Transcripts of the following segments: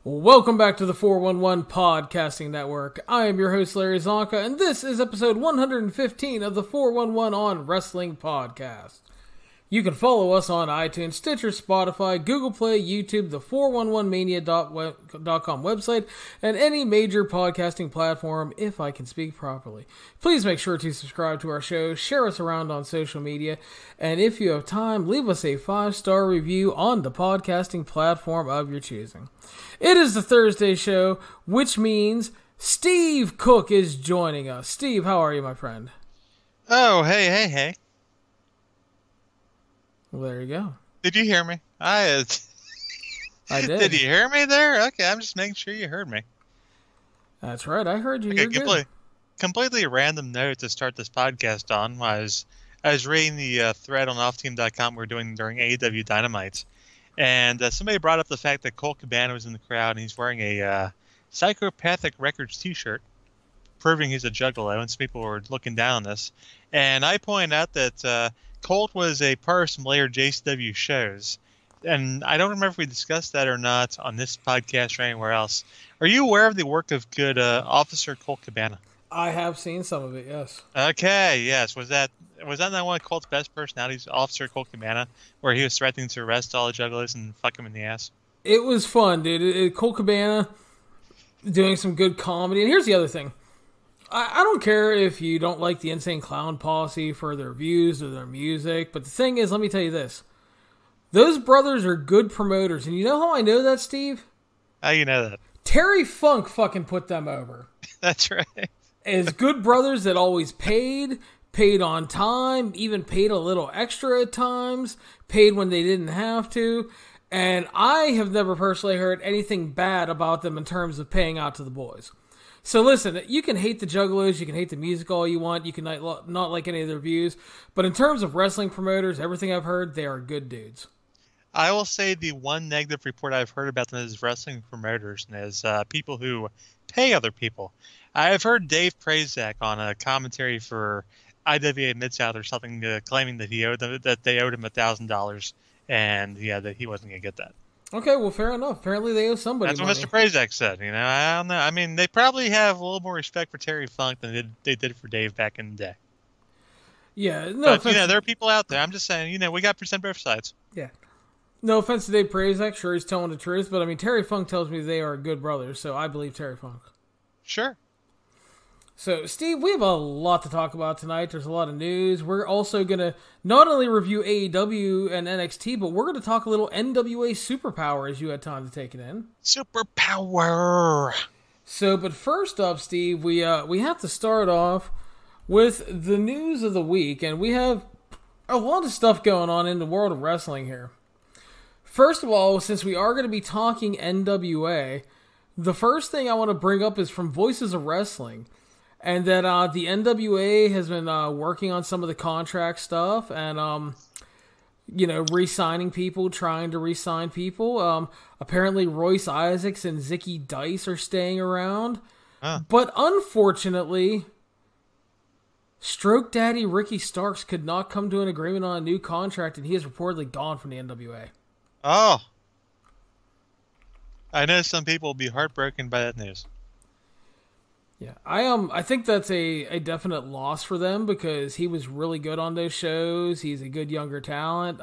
Welcome back to the 411 Podcasting Network. I am your host, Larry Csonka, and this is episode 115 of the 411 on Wrestling Podcast. You can follow us on iTunes, Stitcher, Spotify, Google Play, YouTube, the 411mania.com website, and any major podcasting platform, if I can speak properly. Please make sure to subscribe to our show, share us around on social media, and if you have time, leave us a 5-star review on the podcasting platform of your choosing. It is the Thursday show, which means Steve Cook is joining us. Steve, how are you, my friend? Oh, hey. Well, there you go. Did you hear me? I did. Did you hear me there? Okay, I'm just making sure you heard me. That's right, I heard you. Okay, You're good. Completely random note to start this podcast on. I was reading the thread on offteam.com we were doing during AEW Dynamite, and somebody brought up the fact that Colt Cabana was in the crowd, and he's wearing a Psychopathic Records t-shirt, proving he's a juggalo, and some people were looking down on this. And I pointed out that Colt was a part of some later JCW shows, and I don't remember if we discussed that or not on this podcast or anywhere else. Are you aware of the work of good Officer Colt Cabana? I have seen some of it, yes. Okay, yes. Was that not one of Colt's best personalities, Officer Colt Cabana, where he was threatening to arrest all the juggalos and fuck them in the ass? It was fun, dude. Colt Cabana doing some good comedy. And here's the other thing. I don't care if you don't like the Insane Clown Posse for their views or their music, but the thing is, let me tell you this. Those brothers are good promoters, and you know how I know that, Steve? How you know that? Terry Funk fucking put them over. That's right. As good brothers that always paid on time, even paid a little extra at times, paid when they didn't have to, and I have never personally heard anything bad about them in terms of paying out to the boys. So listen, you can hate the Juggalos, you can hate the music all you want, you can not like any of their views, but in terms of wrestling promoters, everything I've heard, they are good dudes. I will say the one negative report I've heard about them is wrestling promoters and as people who pay other people. I've heard Dave Prazak on a commentary for IWA Mid-South or something claiming that they owed him $1,000 and that he wasn't going to get that. Okay, well, fair enough. Apparently they owe somebody That's what money. Mr. Prazak said. I don't know. I mean, they probably have a little more respect for Terry Funk than they did for Dave back in the day. Yeah, no offense. There are people out there. I'm just saying, we got to present both sides. Yeah. No offense to Dave Prazak. Sure, he's telling the truth, but I mean, Terry Funk tells me they are good brothers, so I believe Terry Funk. Sure. So, Steve, we have a lot to talk about tonight. There's a lot of news. We're also going to not only review AEW and NXT, but we're going to talk a little NWA Superpower as you had time to take it in. Superpower. So, but first up, Steve, we have to start off with the news of the week, and we have a lot of stuff going on in the world of wrestling here. First of all, since we are going to be talking NWA, the first thing I want to bring up is from Voices of Wrestling. And that the NWA has been working on some of the contract stuff and, re-signing people, trying to re-sign people. Apparently Royce Isaacs and Zicky Dice are staying around. But unfortunately, Stroke Daddy Ricky Starks could not come to an agreement on a new contract, and he is reportedly gone from the NWA. Oh. I know some people will be heartbroken by that news. Yeah, I think that's a definite loss for them because he was really good on those shows. He's a good younger talent.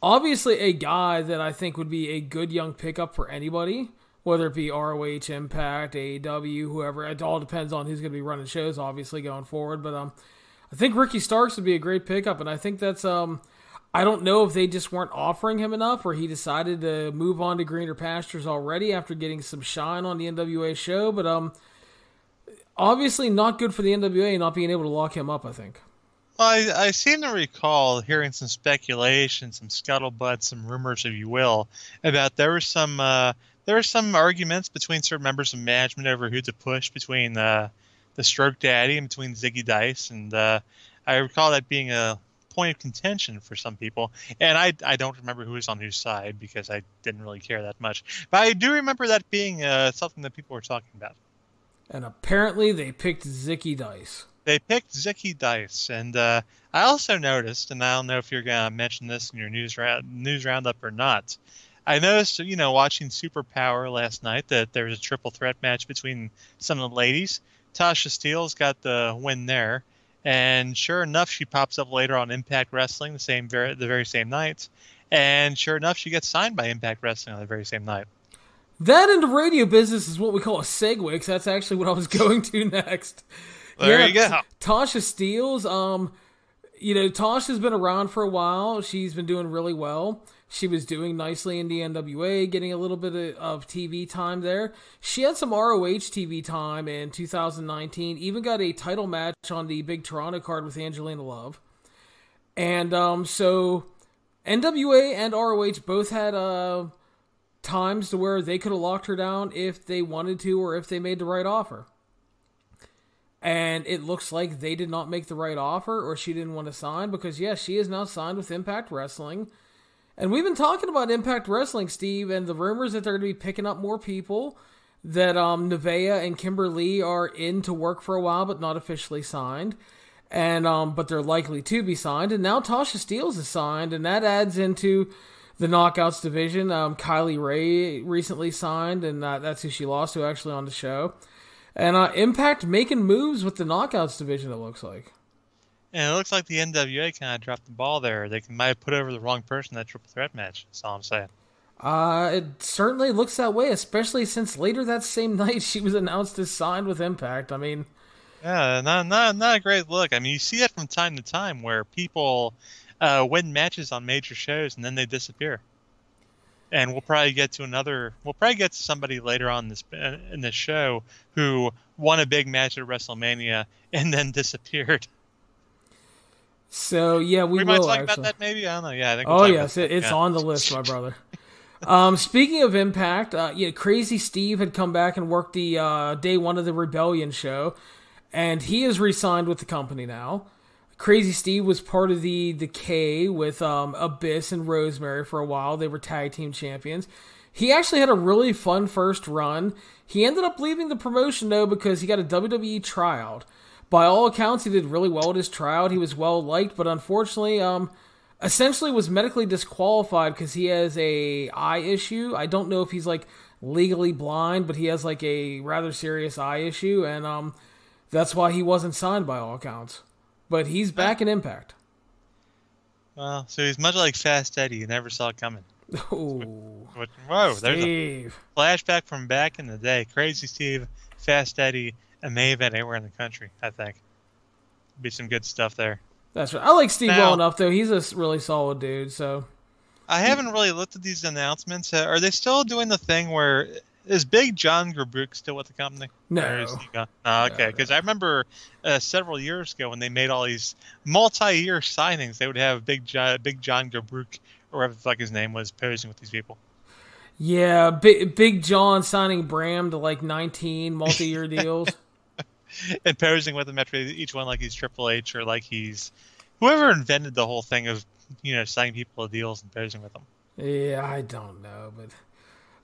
Obviously a guy that I think would be a good young pickup for anybody, whether it be ROH, Impact, AEW, whoever. It all depends on who's going to be running shows, obviously, going forward. But I think Ricky Starks would be a great pickup, and I think that's I don't know if they just weren't offering him enough or he decided to move on to greener pastures already after getting some shine on the NWA show, but obviously not good for the NWA not being able to lock him up, I think. Well, I seem to recall hearing some speculation, some scuttlebutt, some rumors, if you will, about there were some arguments between certain members of management over who to push between the Stroke Daddy and between Ziggy Dice, and I recall that being a point of contention for some people, and I don't remember who was on whose side because I didn't really care that much, but I do remember that being something that people were talking about. And apparently they picked Zicky Dice. They picked Zicky Dice, and I also noticed, and I don't know if you're going to mention this in your news roundup or not, I noticed, watching Superpower last night that there was a triple threat match between some of the ladies. Tasha Steelz got the win there, and sure enough, she pops up later on Impact Wrestling the very same night, and sure enough, she gets signed by Impact Wrestling on the very same night. That in the radio business is what we call a segue, because that's actually what I was going to next. There you go. Tasha Steelz, Tasha's been around for a while. She's been doing really well. She was doing nicely in the NWA, getting a little bit of TV time there. She had some ROH TV time in 2019, even got a title match on the Big Toronto card with Angelina Love. And so NWA and ROH both had times to where they could have locked her down if they wanted to or if they made the right offer. And it looks like they did not make the right offer, or she didn't want to sign, because she is now signed with Impact Wrestling. And we've been talking about Impact Wrestling, Steve, and the rumors that they're going to be picking up more people, that Nevaeh and Kimberly are in to work for a while but not officially signed, and but they're likely to be signed. And now Tasha Steelz is signed, and that adds into the Knockouts division. Kylie Ray recently signed, and that's who she lost to actually on the show. And Impact making moves with the Knockouts division, it looks like. And it looks like the NWA kind of dropped the ball there. They might have put over the wrong person in that triple threat match. That's all I'm saying. It certainly looks that way, especially since later that same night she was announced as signed with Impact. I mean, yeah, not a great look. I mean, you see that from time to time where people win matches on major shows and then they disappear. And we'll probably get to somebody later on in this show who won a big match at WrestleMania and then disappeared. So yeah, we might will talk actually about that maybe. I don't know. Yeah, I think. Oh yes, it's on the list, my brother. Speaking of Impact, Crazy Steve had come back and worked the day one of the Rebellion show, and he is re-signed with the company now. Crazy Steve was part of the K with Abyss and Rosemary for a while. They were tag team champions. He actually had a really fun first run. He ended up leaving the promotion though because he got a WWE tryout. By all accounts, he did really well at his tryout. He was well liked, but unfortunately, essentially was medically disqualified because he has a eye issue. I don't know if he's like legally blind, but he has like a rather serious eye issue, and that's why he wasn't signed by all accounts. But he's back in Impact. Well, so he's much like Fast Eddie. You never saw it coming. Oh, whoa! Steve. There's a flashback from back in the day. Crazy Steve, Fast Eddie, and may event anywhere in the country. I think be some good stuff there. That's right. I like Steve well enough, though. He's a really solid dude. So I haven't really looked at these announcements. Are they still doing the thing where is Big John Grabuk still with the company? No. Okay, because I remember several years ago when they made all these multi-year signings, they would have Big John Grabuk, or whatever the fuck his name was, posing with these people. Yeah, Big John signing Bram to like 19 multi-year deals. And posing with them after each one like he's Triple H or like he's whoever invented the whole thing of, signing people to deals and posing with them. Yeah, I don't know, but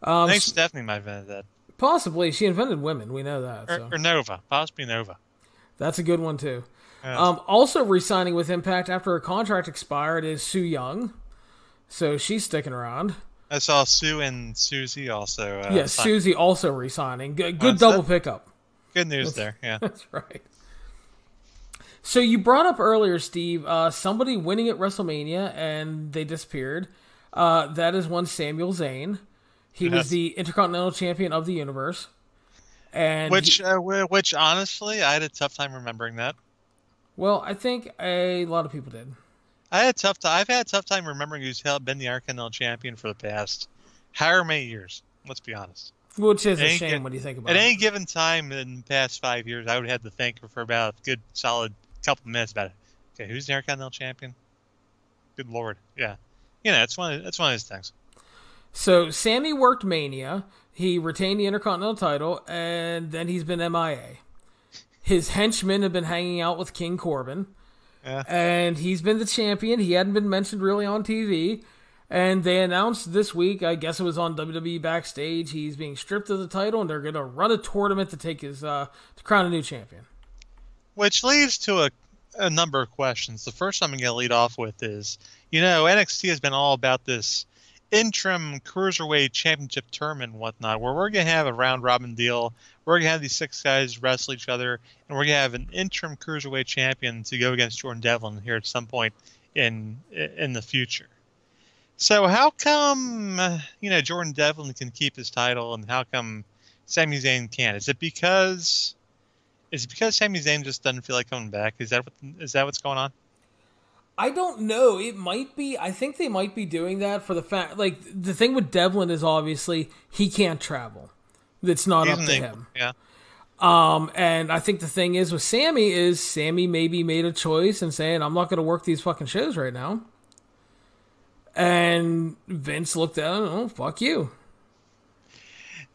I think Stephanie might have invented that. Possibly. She invented women. We know that. Or Nova. Possibly Nova. That's a good one, too. Yes. Also re-signing with Impact after her contract expired is Su Yung. So she's sticking around. I saw Sue and Susie also. Susie also re-signing. Good double pickup. Good news there, yeah. That's right. So you brought up earlier, Steve, somebody winning at WrestleMania and they disappeared. That is one Samuel Zayn. He was the Intercontinental Champion of the Universe. And which honestly, I had a tough time remembering that. Well, I think a lot of people did. I've had a tough time remembering who's been the Intercontinental Champion for the past however many years. Let's be honest. Which is a shame when you think about it. At any given time in the past 5 years, I would have to think for about a good solid couple minutes about it. Okay, who's the Intercontinental Champion? Good Lord, yeah. It's one of his things. So Sammy worked Mania. He retained the Intercontinental title, and then he's been MIA. His henchmen have been hanging out with King Corbin. Yeah. And he's been the champion. He hadn't been mentioned really on TV. And they announced this week, I guess it was on WWE Backstage, he's being stripped of the title, and they're going to run a tournament to take his to crown a new champion. Which leads to a number of questions. The first I'm going to lead off with is, NXT has been all about this interim cruiserweight championship tournament and whatnot, where we're going to have a round robin deal. We're going to have these 6 guys wrestle each other, and we're going to have an interim cruiserweight champion to go against Jordan Devlin here at some point in the future. So how come Jordan Devlin can keep his title, and how come Sami Zayn can't? Is it because Sami Zayn just doesn't feel like coming back? Is that what's going on? I don't know. It might be. I think they might be doing that for the fact, like, the thing with Devlin is obviously he can't travel. It's not up to him. Yeah. And I think the thing is with Sammy is Sammy maybe made a choice and saying, I'm not going to work these fucking shows right now. And Vince looked at him, oh, fuck you.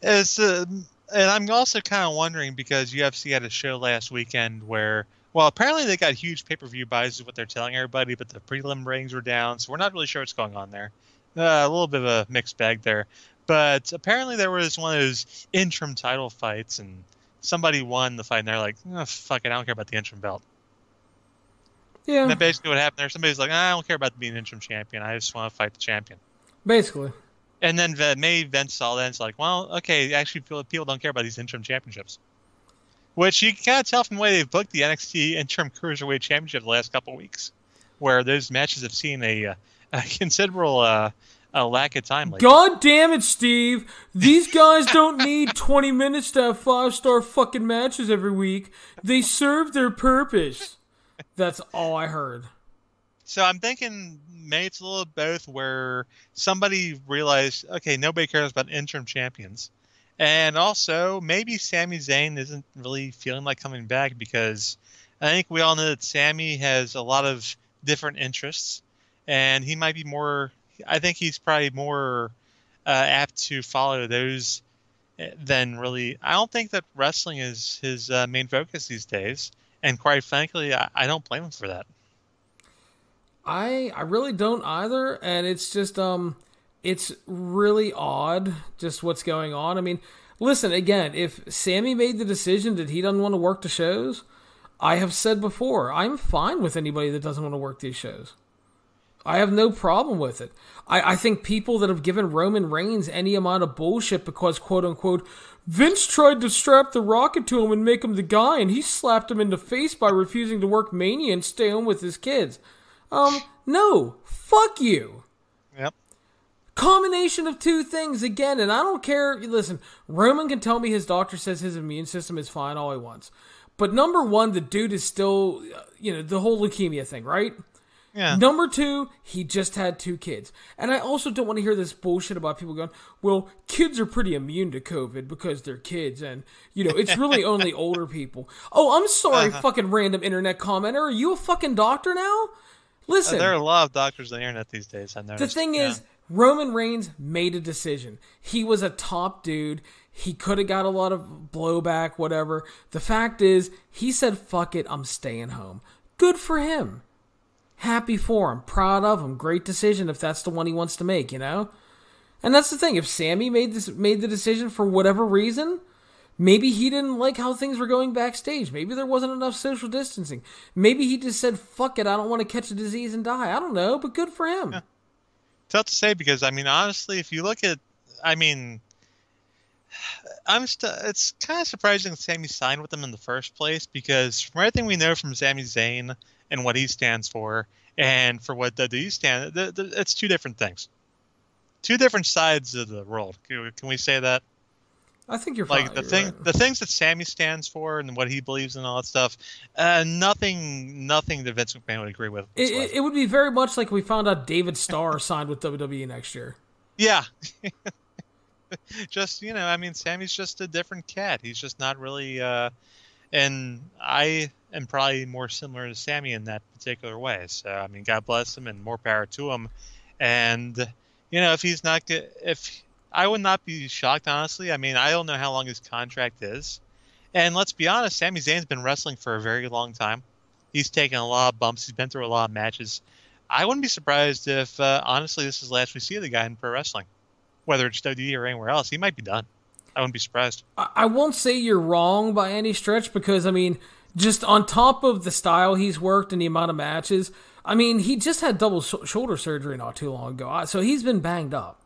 And I'm also kind of wondering, because UFC had a show last weekend where, well, apparently they got huge pay-per-view buys is what they're telling everybody, but the prelim ratings were down, so we're not really sure what's going on there. A little bit of a mixed bag there. But apparently there was one of those interim title fights, and somebody won the fight, and they're like, oh, fuck it, I don't care about the interim belt. Yeah. And then basically what happened there, somebody's like, I don't care about being interim champion, I just want to fight the champion. Basically. And then maybe Vince saw that and it's like, well, okay, actually people don't care about these interim championships. Which you can kind of tell from the way they've booked the NXT Interim Cruiserweight Championship the last couple of weeks, where those matches have seen a considerable lack of time lately. God damn it, Steve! These guys don't need 20 minutes to have 5-star fucking matches every week. They serve their purpose. That's all I heard. So I'm thinking maybe it's a little both, where somebody realized, okay, nobody cares about interim champions. And also, maybe Sami Zayn isn't really feeling like coming back, because I think we all know that Sami has a lot of different interests, and he might be more, I think he's probably more apt to follow those than really, I don't think that wrestling is his main focus these days, and quite frankly, I don't blame him for that. I really don't either, and it's just, it's really odd just what's going on. I mean, listen, again, if Sammy made the decision that he doesn't want to work the shows, I have said before, I'm fine with anybody that doesn't want to work these shows. I have no problem with it. I think people that have given Roman Reigns any amount of bullshit because, quote-unquote, Vince tried to strap the rocket to him and make him the guy, and he slapped him in the face by refusing to work Mania and stay home with his kids. No, fuck you. Yep. Combination of two things again, and I don't care. Listen, Roman can tell me his doctor says his immune system is fine all he wants. But number one, the dude is still, the whole leukemia thing, right? Yeah. Number two, he just had 2 kids. And I also don't want to hear this bullshit about people going, well, kids are pretty immune to COVID because they're kids, and, it's really only older people. Oh, I'm sorry, fucking random internet commenter. Are you a fucking doctor now? Listen. There are a lot of doctors on the internet these days, I noticed. The thing is, Roman Reigns made a decision. He was a top dude. He could have got a lot of blowback, whatever. The fact is, he said, fuck it, I'm staying home. Good for him. Happy for him. Proud of him. Great decision if that's the one he wants to make, And that's the thing. If Sammy made the decision for whatever reason, maybe he didn't like how things were going backstage. Maybe there wasn't enough social distancing. Maybe he just said, fuck it, I don't want to catch a disease and die. I don't know, but good for him. Yeah. Tough to say, because, honestly, if you look at, it's kind of surprising that Sami signed with them in the first place, because from everything we know from Sami Zayn and what he stands for, and for what WWE stands, it's 2 different things. 2 different sides of the world. Can we say that? I think you're fine. Like the things that Sammy stands for and what he believes in and all that stuff, nothing that Vince McMahon would agree with. It would be very much like we found out David Starr signed with WWE next year. Yeah. Just, Sammy's just a different cat. He's just not really, and I am probably more similar to Sammy in that particular way. So, God bless him and more power to him. And, if he's not good, I would not be shocked, honestly. I don't know how long his contract is. And let's be honest, Sami Zayn's been wrestling for a very long time. He's taken a lot of bumps. He's been through a lot of matches. I wouldn't be surprised if, honestly, this is the last we see of the guy in pro wrestling. Whether it's WWE or anywhere else, he might be done. I wouldn't be surprised. I won't say you're wrong by any stretch, because, just on top of the style he's worked and the amount of matches, he just had double shoulder surgery not too long ago. So he's been banged up.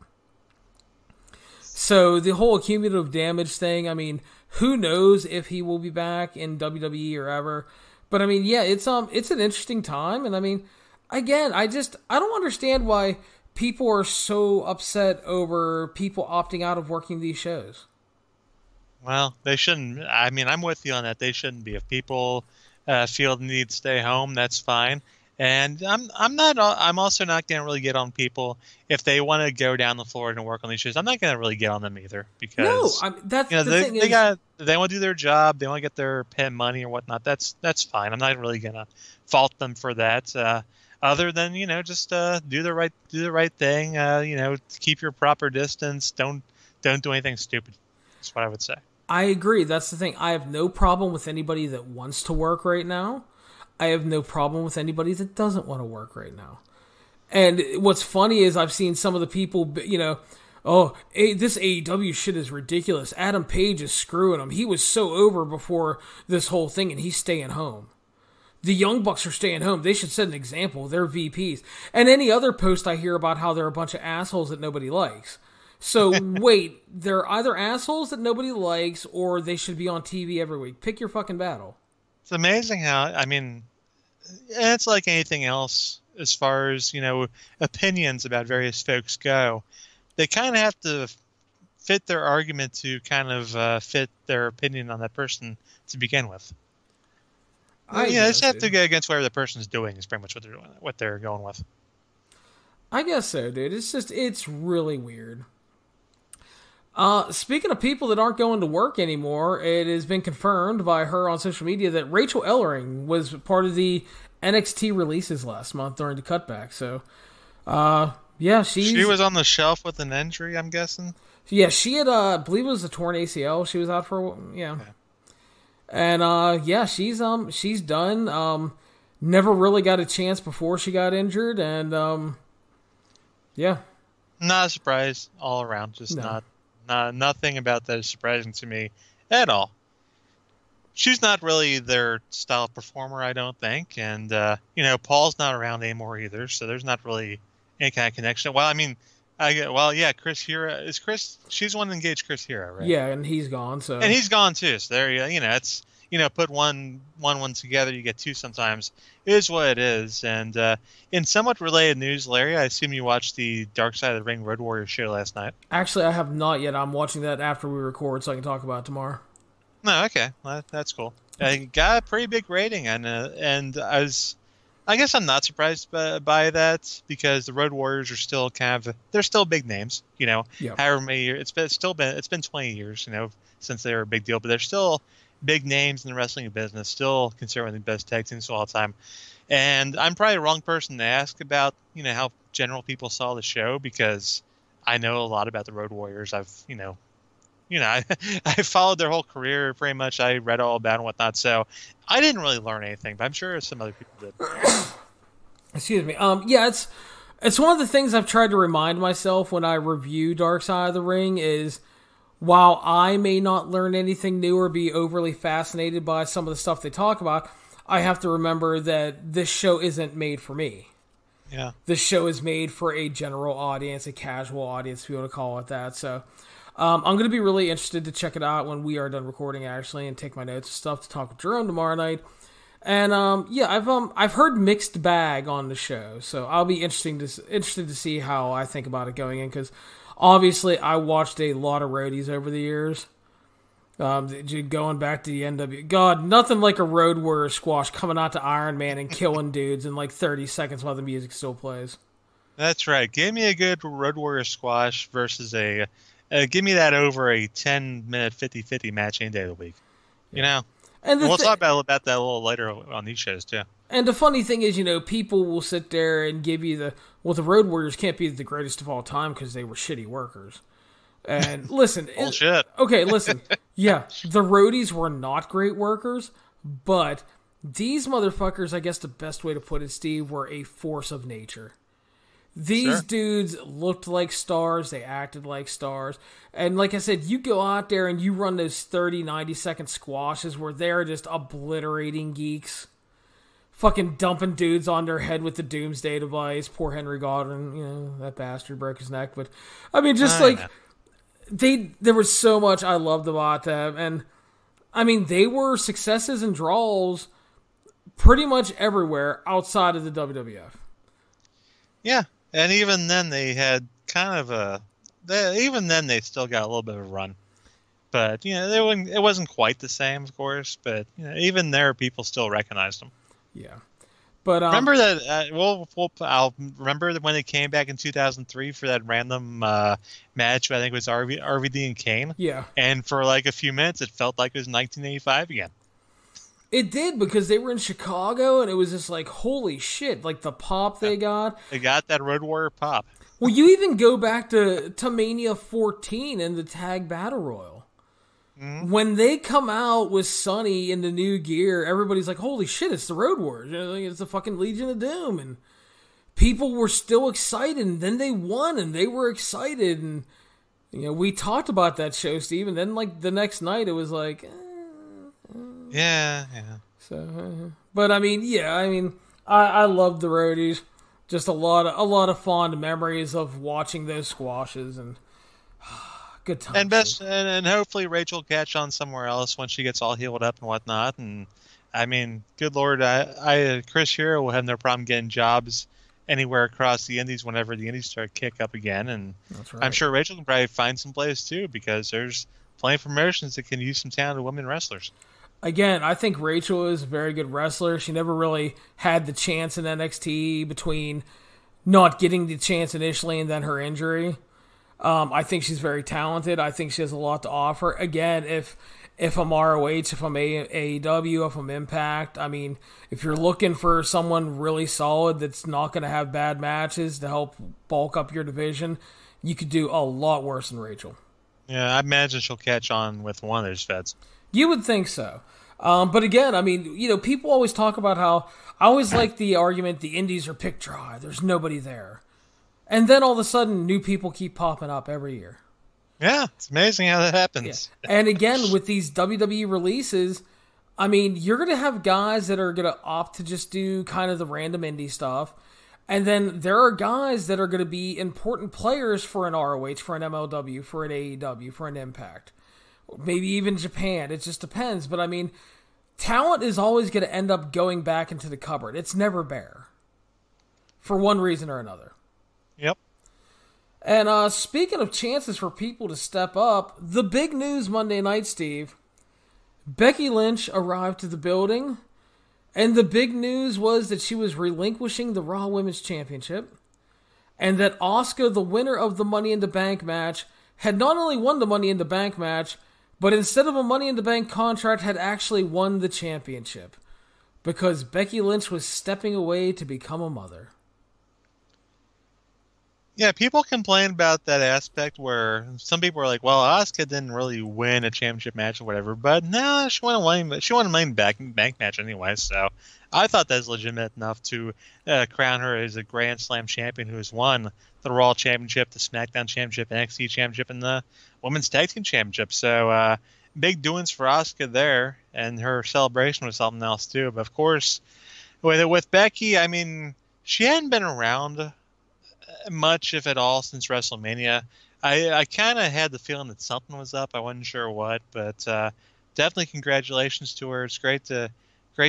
So the whole cumulative damage thing, I mean, who knows if he will be back in WWE or ever. But I mean, yeah, it's an interesting time, and I mean, again, I don't understand why people are so upset over people opting out of working these shows. Well, they shouldn't. I mean, I'm with you on that. They shouldn't be. If people feel the need to stay home, that's fine. And I'm also not going to really get on people if they want to go down the floor and work on these shows. I'm not going to really get on them either because that's the thing. They want to do their job. They want to get their pay money or whatnot. That's fine. I'm not really going to fault them for that. Other than just do the right thing. Keep your proper distance. Don't do anything stupid. That's what I would say. I agree. That's the thing. I have no problem with anybody that wants to work right now. I have no problem with anybody that doesn't want to work right now. And what's funny is I've seen some of the people, this AEW shit is ridiculous. Adam Page is screwing him. He was so over before this whole thing, and he's staying home. The Young Bucks are staying home. They should set an example. They're VPs. And any other post I hear about how they're a bunch of assholes that nobody likes. So, wait, they're either assholes that nobody likes, or they should be on TV every week. Pick your fucking battle. It's amazing how, I mean, it's like anything else as far as, opinions about various folks go. They kind of have to fit their argument to kind of fit their opinion on that person to begin with. They just have to go against whatever the person's doing is pretty much what they're doing, what they're going with. I guess so, dude. It's really weird. Speaking of people that aren't going to work anymore, it has been confirmed by her on social media that Rachel Ellering was part of the NXT releases last month during the cutback. So, she was on the shelf with an injury, I'm guessing. Yeah, she had, I believe it was a torn ACL. She was out for, yeah. And, she's done. Never really got a chance before she got injured, and, yeah. Not a surprise all around, nothing about that is surprising to me at all. She's not really their style of performer, I don't think. And, Paul's not around anymore either, so there's not really any kind of connection. Well, I mean, Chris Hero. She's the one to engage Chris Hero, right? Yeah, and he's gone, so. And he's gone too, so there it's, put one together, you get two sometimes. It is what it is. And in somewhat related news, Larry, I assume you watched the Dark Side of the Ring Road Warrior show last night. Actually, I have not yet. I'm watching that after we record so I can talk about it tomorrow. No, okay. Well, that's cool. It got a pretty big rating, and I guess I'm not surprised by that because the Road Warriors are still they're still big names, Yep. However many years, it's been 20 years, since they were a big deal, but they're still big names in the wrestling business, still considered one of the best tag teams of all time. And I'm probably the wrong person to ask about, how general people saw the show because I know a lot about the Road Warriors. I've, I followed their whole career pretty much. I read all about it and whatnot. So I didn't really learn anything, but I'm sure some other people did. Excuse me. It's one of the things I've tried to remind myself when I review Dark Side of the Ring is while I may not learn anything new or be overly fascinated by some of the stuff they talk about, I have to remember that this show isn't made for me. Yeah. This show is made for a general audience, a casual audience, if you want to call it that. So I'm going to be really interested to check it out when we are done recording, actually, and take my notes and stuff to talk with Jerome tomorrow night. And I've heard mixed bag on the show, so I'll be interested to see how I think about it going in, because obviously I watched a lot of roadies over the years. Going back to the NWA, God, nothing like a Road Warrior squash coming out to Iron Man and killing dudes in like 30 seconds while the music still plays. That's right. Give me a good Road Warrior squash versus give me that over a 10-minute 50-50 match any day of the week. Yeah. And we'll talk about that a little later on these shows, too. And the funny thing is, people will sit there and give you the Road Warriors can't be the greatest of all time because they were shitty workers. And listen. Bullshit. Okay, listen. Yeah, the roadies were not great workers, but these motherfuckers, I guess the best way to put it, Steve, were a force of nature. These dudes looked like stars. They acted like stars. And like I said, you go out there and you run those 30, 90-second squashes where they're just obliterating geeks. Fucking dumping dudes on their head with the Doomsday device. Poor Henry Godwin, that bastard broke his neck. But, I mean, just there was so much I loved about them, and I mean they were successes and draws pretty much everywhere outside of the WWF. Yeah, and even then they had kind of even then they still got a little bit of a run. But, it wasn't quite the same, of course. But, even there, people still recognized them. Yeah. But remember that, I'll remember when they came back in 2003 for that random match, I think it was RVD and Kane. Yeah. And for like a few minutes, it felt like it was 1985 again. It did, because they were in Chicago, and it was just like, holy shit, like the pop they got. They got that Road Warrior pop. Well, you even go back to Mania 14 in the Tag Battle Royal. Mm-hmm. When they come out with Sonny in the new gear, everybody's like, holy shit, it's the Road Warriors. It's the fucking Legion of Doom. And people were still excited, and then they won, and they were excited. And, we talked about that show, Steve, and then, like, the next night, it was like... Yeah. So, but, I love the Roadies. Just a lot of fond memories of watching those squashes, and... Good time. And hopefully Rachel will catch on somewhere else when she gets all healed up and whatnot. And good Lord, Chris Hero will have no problem getting jobs anywhere across the Indies whenever the Indies start kick up again. And that's right. I'm sure Rachel can probably find some place too, because there's plenty of promotions that can use some talented women wrestlers. Again, I think Rachel is a very good wrestler. She never really had the chance in NXT between not getting the chance initially and then her injury. I think she's very talented. I think she has a lot to offer. Again, if I'm ROH, if I'm AEW, if I'm Impact, if you're looking for someone really solid that's not going to have bad matches to help bulk up your division, you could do a lot worse than Rachel. Yeah, I imagine she'll catch on with one of those feds. You would think so. But again, people always talk about how, I always like the argument the Indies are picked dry. There's nobody there. And then all of a sudden, new people keep popping up every year. Yeah, it's amazing how that happens. Yeah. And again, with these WWE releases, you're going to have guys that are going to opt to just do kind of the random indie stuff. And then there are guys that are going to be important players for an ROH, for an MLW, for an AEW, for an Impact. Maybe even Japan. It just depends. But talent is always going to end up going back into the cupboard. It's never bare. For one reason or another. Yep. And speaking of chances for people to step up, the big news Monday night, Steve, Becky Lynch arrived to the building, and the big news was that she was relinquishing the Raw Women's Championship, and that Asuka, the winner of the Money in the Bank match, had not only won the Money in the Bank match, but instead of a Money in the Bank contract, had actually won the championship, because Becky Lynch was stepping away to become a mother. Yeah, people complain about that aspect where some people are like, well, Asuka didn't really win a championship match or whatever, but no, she won a Money Bank match anyway, so I thought that was legitimate enough to crown her as a Grand Slam champion who has won the Raw Championship, the SmackDown Championship, NXT Championship, and the Women's Tag Team Championship. So big doings for Asuka there, and her celebration was something else too. But of course, with Becky, she hadn't been around much, if at all, since WrestleMania. I kind of had the feeling that something was up. I wasn't sure what, but definitely congratulations to her. It's great to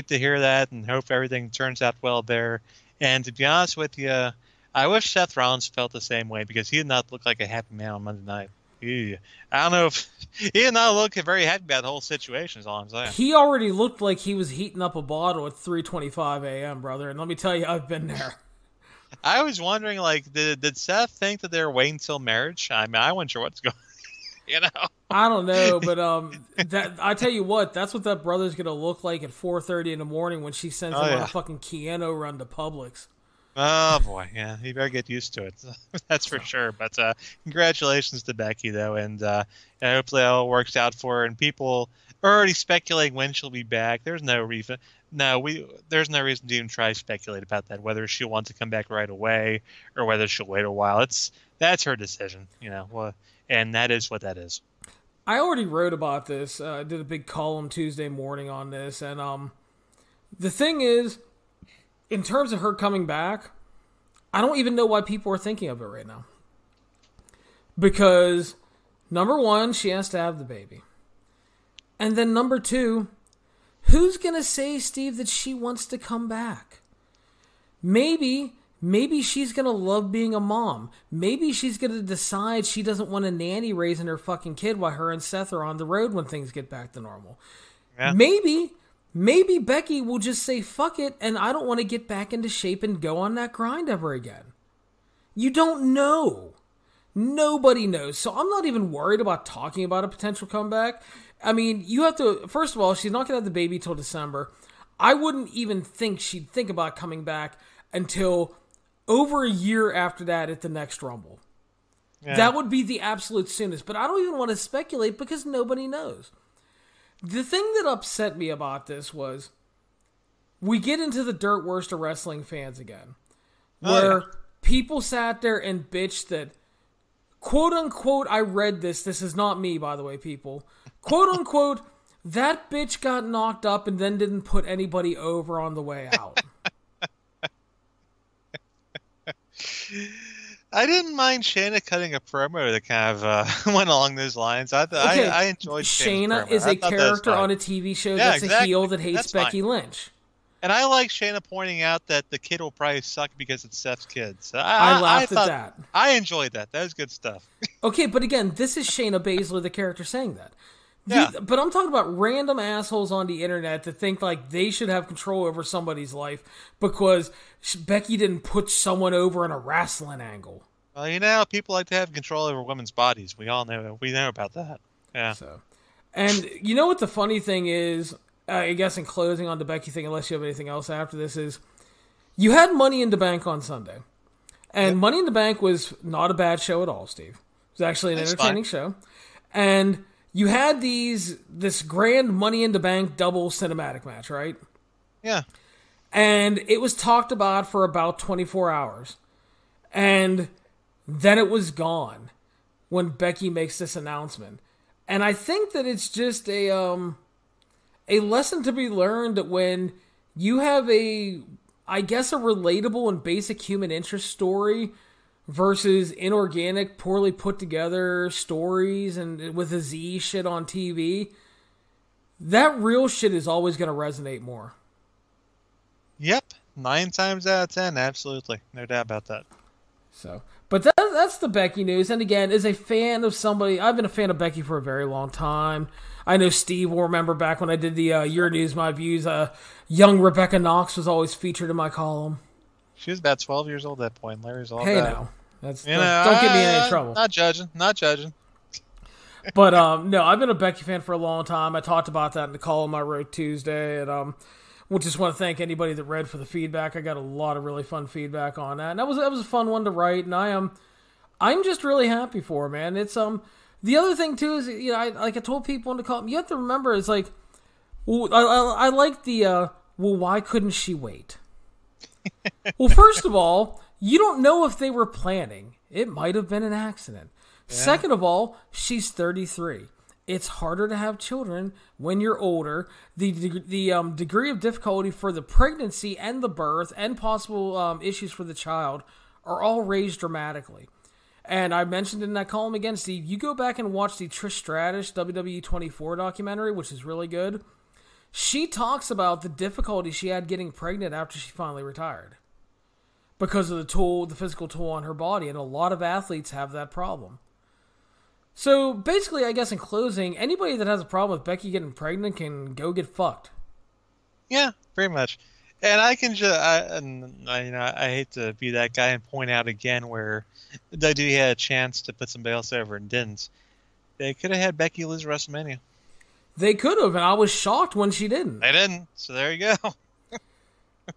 hear that, and hope everything turns out well there. And to be honest with you, I wish Seth Rollins felt the same way, because he did not look like a happy man on Monday night. I don't know if he did not look very happy about the whole situation, is all I'm saying. He already looked like he was heating up a bottle at 3:25 a.m., brother, and let me tell you, I've been there. I was wondering, did Seth think that they were waiting until marriage? I wasn't sure what's going on, I don't know, but I tell you what, that's what that brother's going to look like at 4:30 in the morning when she sends him on a fucking Keanu run to Publix. Oh, boy, yeah, you better get used to it. That's for sure. But congratulations to Becky, though, and hopefully it all works out for her. And people are already speculating when she'll be back. There's no reason. There's no reason to even try to speculate about that, whether she'll want to come back right away or whether she'll wait a while. That's her decision, and that is what that is. I already wrote about this. I did a big column Tuesday morning on this, and the thing is, in terms of her coming back, I don't even know why people are thinking of it right now. Because Number one, she has to have the baby. And then number two, who's going to say, Steve, that she wants to come back? Maybe she's going to love being a mom. Maybe she's going to decide she doesn't want a nanny raising her fucking kid while her and Seth are on the road when things get back to normal. Yeah. Maybe Becky will just say, fuck it, and I don't want to get back into shape and go on that grind ever again. You don't know. Nobody knows. So I'm not even worried about talking about a potential comeback. I mean, you have to, first of all, she's not going to have the baby till December. I wouldn't even think she'd think about coming back until over a year after that at the next Rumble. Yeah. That would be the absolute soonest. But I don't even want to speculate because nobody knows. The thing that upset me about this was we get into the dirt worst of wrestling fans again. Where people sat there and bitched that, quote unquote, I read this. This is not me, by the way, people. Quote unquote, that bitch got knocked up and then didn't put anybody over on the way out. I didn't mind Shayna cutting a promo that kind of went along those lines. I enjoyed Shayna is a character on a TV show that's a heel that hates Becky Lynch. And I like Shayna pointing out that the kid will probably suck because it's Seth's kid. So I laughed at that. I enjoyed that. That was good stuff. Okay, but again, this is Shayna Baszler, the character, saying that. But I'm talking about random assholes on the internet that think like they should have control over somebody's life because Becky didn't put someone over in a wrestling angle. Well, people like to have control over women's bodies. We all know. We know about that. Yeah. So, and you know what the funny thing is, I guess in closing on the Becky thing, unless you have anything else after this, is you had Money in the Bank on Sunday. And Money in the Bank was not a bad show at all, Steve. It was actually an entertaining show. And you had this grand Money in the Bank double cinematic match, right? Yeah. And it was talked about for about 24 hours. And then it was gone when Becky makes this announcement. And I think that it's just a lesson to be learned that when you have a relatable and basic human interest story versus inorganic, poorly put together stories and with a Z shit on TV, that real shit is always going to resonate more. Yep. 9 times out of 10. Absolutely. No doubt about that. So, but that's the Becky news. And again, as a fan of somebody, I've been a fan of Becky for a very long time. I know Steve will remember back when I did the Your News, My Views, young Rebecca Knox was always featured in my column. She was about 12 years old at that point. Larry's all hey, that. now. Don't get me in any trouble. Not judging. But, no, I've been a Becky fan for a long time. I talked about that in the column I wrote Tuesday. And we just want to thank anybody that read for the feedback. I got a lot of really fun feedback on that. And that was a fun one to write. And I'm just really happy for her, man. It's, the other thing, too, is, you know, I told people in the column, you have to remember, it's like, well, I like the, well, why couldn't she wait? Well, first of all, you don't know if they were planning. It might have been an accident. Yeah. Second of all, she's 33. It's harder to have children when you're older. The degree of difficulty for the pregnancy and the birth and possible issues for the child are all raised dramatically. And I mentioned in that column again, Steve, you go back and watch the Trish Stratus WWE 24 documentary, which is really good. She talks about the difficulty she had getting pregnant after she finally retired because of the physical toll on her body. And a lot of athletes have that problem. So basically, I guess in closing, anybody that has a problem with Becky getting pregnant can go get fucked. Yeah, pretty much. And I can just, I hate to be that guy and point out again where WWE had a chance to put somebody else over and didn't. They could have had Becky lose WrestleMania. They could have, and I was shocked when she didn't. They didn't, so there you go.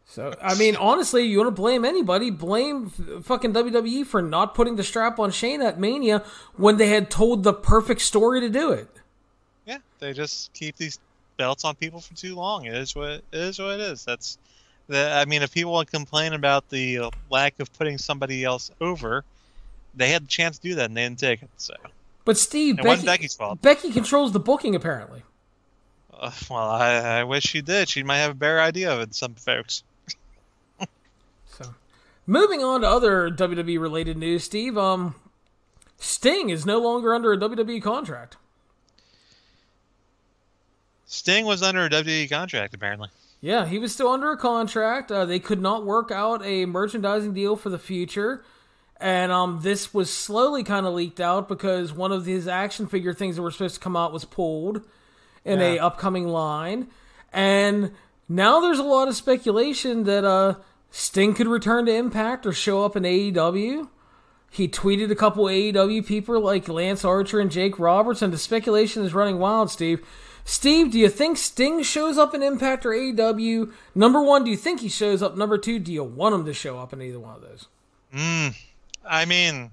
So, I mean, honestly, you want to blame anybody, blame fucking WWE for not putting the strap on Shayna at Mania when they had told the perfect story to do it. Yeah, they just keep these belts on people for too long. It is what it is. That's I mean, if people want to complain about the lack of putting somebody else over, they had the chance to do that and they didn't take it. So, but Steve, it wasn't Becky's fault. Becky controls the booking, apparently. Well, I wish she did. She might have a better idea of it than some folks. So, moving on to other WWE related news, Steve. Sting is no longer under a WWE contract. Sting was under a WWE contract, apparently. Yeah, he was still under a contract. They could not work out a merchandising deal for the future. And this was slowly kind of leaked out because one of his action figure things that were supposed to come out was pulled in a upcoming line. And now there's a lot of speculation that Sting could return to Impact or show up in AEW. He tweeted a couple AEW people like Lance Archer and Jake Roberts, and the speculation is running wild, Steve. Steve, do you think Sting shows up in Impact or AEW? Number one, do you think he shows up? Number two, do you want him to show up in either one of those? I mean,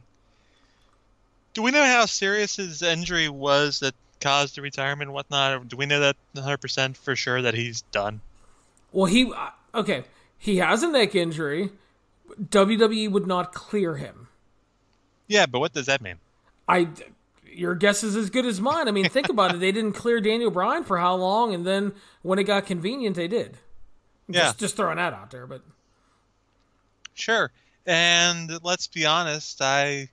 do we know how serious his injury was that caused the retirement and whatnot? Or do we know that 100% for sure that he's done? Well, he has a neck injury. WWE would not clear him. Yeah, but what does that mean? Your guess is as good as mine. I mean, think about it. They didn't clear Daniel Bryan for how long, and then when it got convenient, they did. Yeah. Just throwing that out there, but... Sure. And let's be honest, I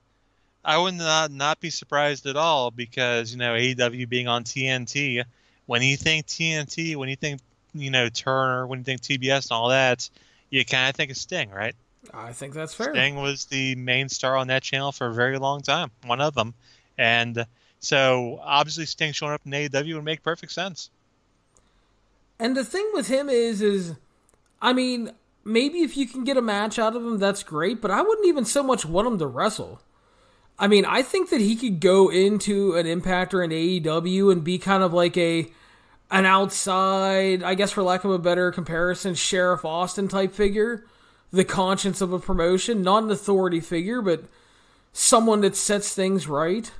would not be surprised at all because, AEW being on TNT, when you think TNT, when you think, Turner, when you think TBS and all that, you kind of think of Sting, right? I think that's fair. Sting was the main star on that channel for a very long time, one of them. And so, obviously, Sting showing up in AEW would make perfect sense. And the thing with him is, I mean, maybe if you can get a match out of him, that's great, but I wouldn't even so much want him to wrestle. I mean, I think that he could go into an Impact or an AEW and be kind of like an outside, I guess for lack of a better comparison, Sheriff Austin type figure. The conscience of a promotion, not an authority figure, but someone that sets things right.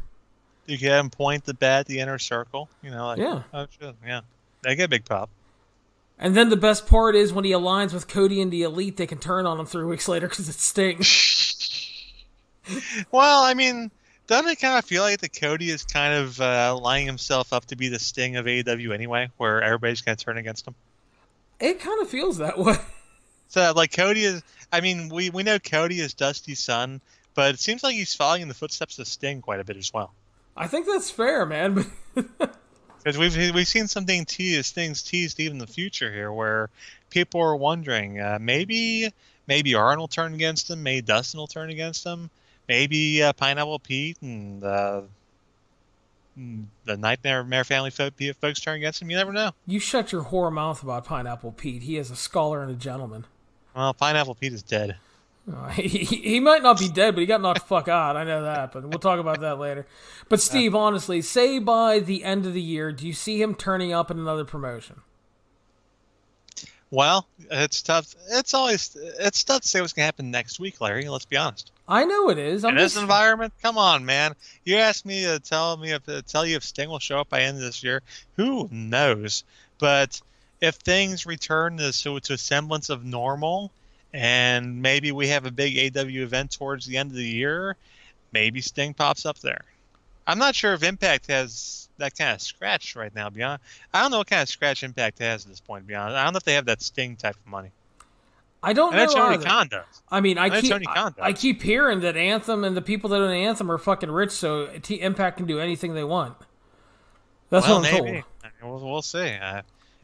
You can have him point the bat at the inner circle, yeah. Oh, shit, yeah. They get a big pop. And then the best part is when he aligns with Cody and the Elite, they can turn on him 3 weeks later because it's Sting. Well, I mean, doesn't it kind of feel like that Cody is kind of lining himself up to be the Sting of AEW anyway, where everybody's going to turn against him? It kind of feels that way. So, Cody is... I mean, we know Cody is Dusty's son, but it seems like he's following in the footsteps of Sting quite a bit as well. I think that's fair, man. Because we've seen something things teased even in the future here, where people are wondering, maybe Arn will turn against him, maybe Dustin will turn against him, maybe Pineapple Pete and the Nightmare Family folks turn against him. You never know. You shut your whore mouth about Pineapple Pete. He is a scholar and a gentleman. Well, Pineapple Pete is dead. He might not be dead, but he got knocked the fuck out. I know that, but we'll talk about that later. But Steve, honestly, say by the end of the year, do you see him turning up in another promotion? Well, it's tough. It's tough to say what's going to happen next week, Larry. Let's be honest. I know it is. In this environment, come on, man. You asked me to tell you if Sting will show up by the end of this year. Who knows? But if things return to a semblance of normal, and maybe we have a big AEW event towards the end of the year, maybe Sting pops up there. I'm not sure if Impact has that kind of scratch right now, beyond. I don't know what kind of scratch Impact has at this point, beyond. I don't know if they have that Sting type of money. I don't know. Tony Khan does. I mean, I keep hearing that Anthem and the people that own Anthem are fucking rich, so Impact can do anything they want. That's what I'm told. We'll see.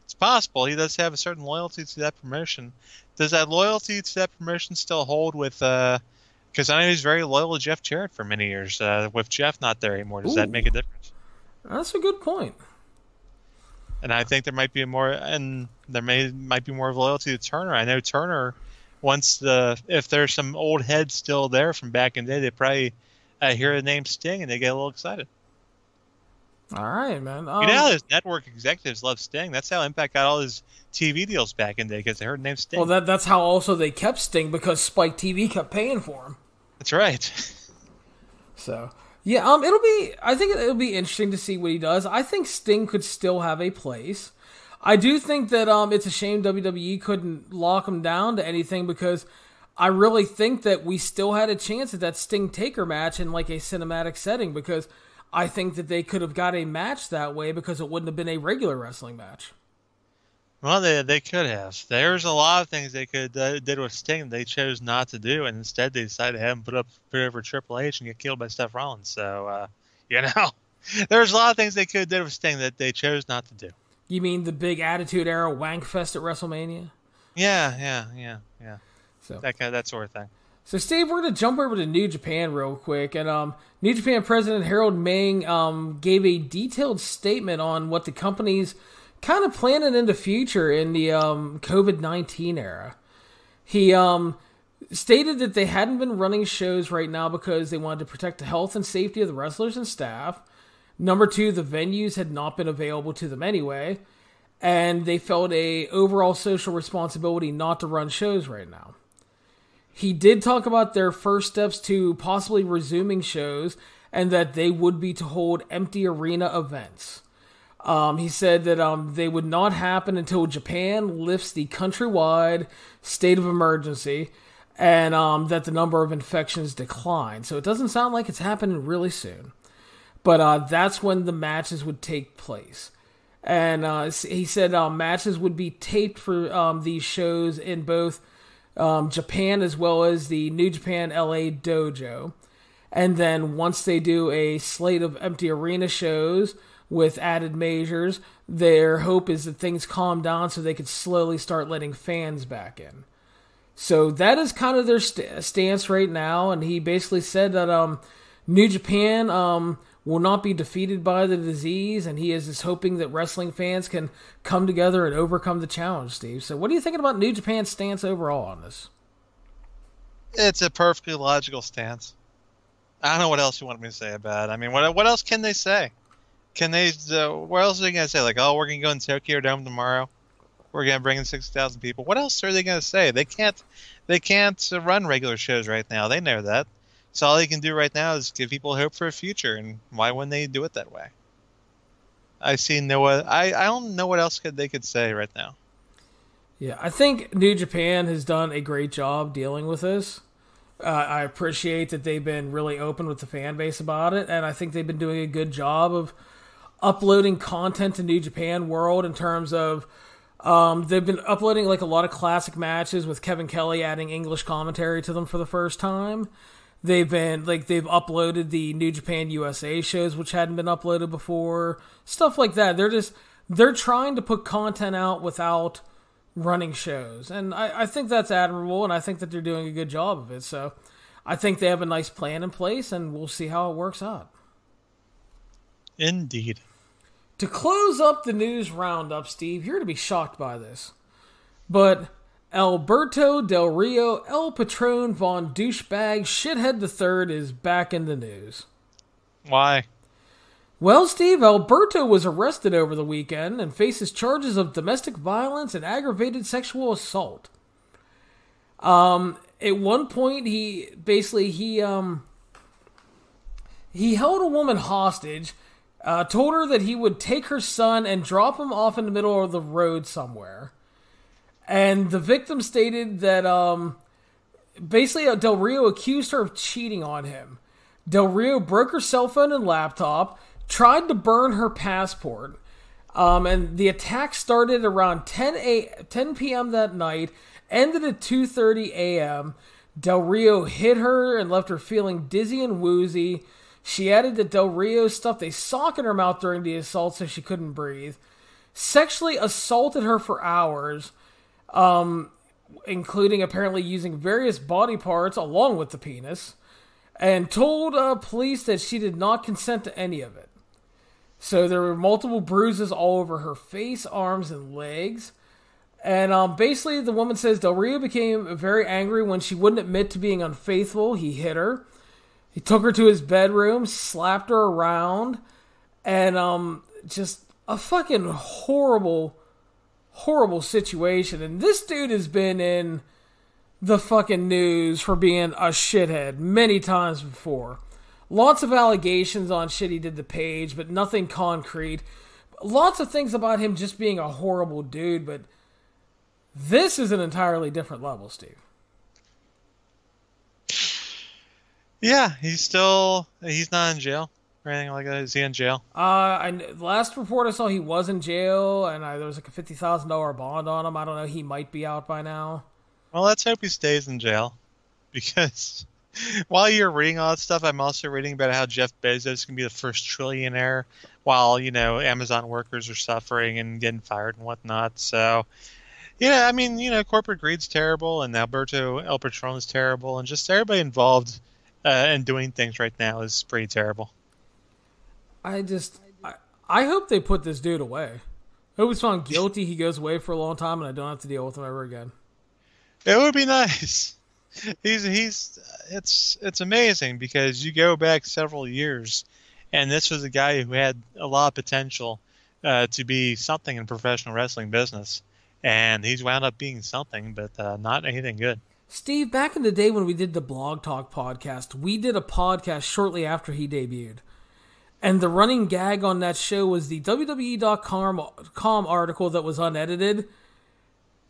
It's possible. He does have a certain loyalty to that promotion. Does that loyalty to that promotion still hold with... Because I know he's very loyal to Jeff Jarrett for many years. With Jeff not there anymore, does that make a difference? That's a good point. And I think there might be might be more of loyalty to Turner. I know Turner, if there's some old heads still there from back in the day, they probably hear the name Sting and they get a little excited. All right, man. You know how those network executives love Sting? That's how Impact got all his TV deals back in the day, because they heard the name Sting. Well, that's how also they kept Sting, because Spike TV kept paying for him. That's right. So, yeah, I think it'll be interesting to see what he does. I think Sting could still have a place. I do think that it's a shame WWE couldn't lock him down to anything, because I really think that we still had a chance at that Sting Taker match in like a cinematic setting, because I think that they could have got a match that way because it wouldn't have been a regular wrestling match. Well, they could have. There's a lot of things they could did with Sting they chose not to do, and instead they decided to have him put over Triple H and get killed by Seth Rollins. So, there's a lot of things they could have did with Sting that they chose not to do. You mean the big Attitude Era wank fest at WrestleMania? Yeah. So That sort of thing. So, Steve, we're going to jump over to New Japan real quick. And New Japan President Harold Meng gave a detailed statement on what the company's kind of planning in the future in the COVID-19 era. He stated that they hadn't been running shows right now because they wanted to protect the health and safety of the wrestlers and staff. Number two, the venues had not been available to them anyway. And they felt a overall social responsibility not to run shows right now. He did talk about their first steps to possibly resuming shows and that they would be to hold empty arena events. He said that they would not happen until Japan lifts the countrywide state of emergency and that the number of infections decline. So it doesn't sound like it's happening really soon. But that's when the matches would take place. And he said matches would be taped for these shows in both Japan as well as the New Japan LA Dojo. And then once they do a slate of empty arena shows with added measures, their hope is that things calm down so they could slowly start letting fans back in. So that is kind of their stance right now, and he basically said that New Japan will not be defeated by the disease, and he is just hoping that wrestling fans can come together and overcome the challenge, Steve. So what are you thinking about New Japan's stance overall on this? It's a perfectly logical stance. I don't know what else you want me to say about it. I mean, what else can they say? Can they? What else are they gonna say? Like, oh, we're gonna go in Tokyo Dome tomorrow. We're gonna bring in 60,000 people. What else are they gonna say? They can't run regular shows right now. They know that. So all they can do right now is give people hope for a future. And why wouldn't they do it that way? I don't know what else they could say right now. Yeah, I think New Japan has done a great job dealing with this. I appreciate that they've been really open with the fan base about it, and I think they've been doing a good job of uploading content to New Japan World in terms of they've been uploading like a lot of classic matches with Kevin Kelly adding English commentary to them for the first time. They've uploaded the New Japan USA shows which hadn't been uploaded before, stuff like that. They're trying to put content out without running shows, and I think that's admirable, and I think that they're doing a good job of it. So I think they have a nice plan in place, and we'll see how it works out. Indeed. To close up the news roundup, Steve, you're going to be shocked by this, but Alberto Del Rio El Patron Von Douchebag Shithead III is back in the news. Why? Well, Steve, Alberto was arrested over the weekend and faces charges of domestic violence and aggravated sexual assault. At one point, he held a woman hostage, told her that he would take her son and drop him off in the middle of the road somewhere. And the victim stated that Del Rio accused her of cheating on him. Del Rio broke her cell phone and laptop, tried to burn her passport, and the attack started around 10 p.m. that night, ended at 2:30 a.m. Del Rio hit her and left her feeling dizzy and woozy. She added that Del Rio stuffed a sock in her mouth during the assault so she couldn't breathe. Sexually assaulted her for hours, including apparently using various body parts along with the penis, and told police that she did not consent to any of it. So there were multiple bruises all over her face, arms, and legs. And basically the woman says Del Rio became very angry when she wouldn't admit to being unfaithful. He hit her. He took her to his bedroom, slapped her around, and just a fucking horrible, horrible situation. And this dude has been in the fucking news for being a shithead many times before. Lots of allegations on shit he did to Paige, but nothing concrete. Lots of things about him just being a horrible dude, but this is an entirely different level, Steve. Yeah, he's not in jail. or anything like that? Is he in jail? Last report I saw, he was in jail, and there was like a $50,000 bond on him. I don't know. He might be out by now. Well, let's hope he stays in jail, because while you're reading all that stuff, I'm also reading about how Jeff Bezos can be the first trillionaire, while Amazon workers are suffering and getting fired and whatnot. So, yeah, I mean, corporate greed's terrible, and Alberto El Patron is terrible, and just everybody involved in doing things right now is pretty terrible. I hope they put this dude away. I hope he's found guilty, he goes away for a long time, and I don't have to deal with him ever again. It would be nice. It's amazing, because you go back several years, and this was a guy who had a lot of potential to be something in professional wrestling business, and he's wound up being something, but not anything good. Steve, back in the day when we did the Blog Talk podcast, we did a podcast shortly after he debuted. And the running gag on that show was the WWE.com article that was unedited.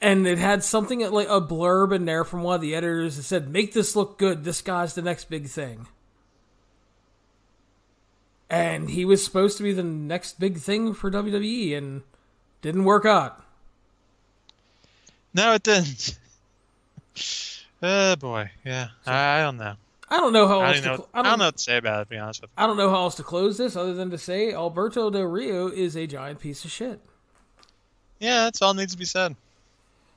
And it had something like a blurb in there from one of the editors that said, "Make this look good. This guy's the next big thing." And he was supposed to be the next big thing for WWE, and didn't work out. No, it didn't. Oh boy, yeah. I don't know. I don't know how I else don't know what to say about it, to be honest with you. I don't know how else to close this other than to say Alberto Del Rio is a giant piece of shit. Yeah, that's all that needs to be said.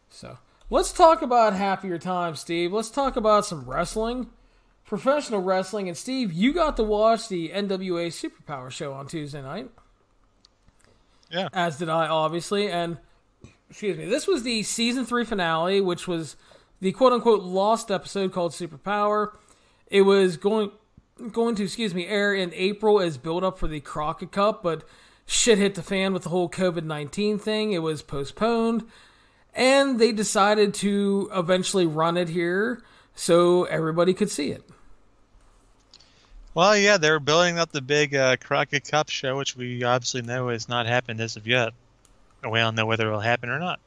So, let's talk about happier times, Steve. Let's talk about some wrestling, professional wrestling. And Steve, you got to watch the NWA Superpower show on Tuesday night. Yeah. As did I, obviously. And, excuse me, this was the season 3 finale, which was the quote-unquote lost episode called Superpower. It was going to, air in April as build-up for the Crockett Cup, but shit hit the fan with the whole COVID-19 thing. It was postponed. And they decided to eventually run it here so everybody could see it. Well, yeah, they were building up the big Crockett Cup show, which we obviously know has not happened as of yet. And we don't know whether it will happen or not.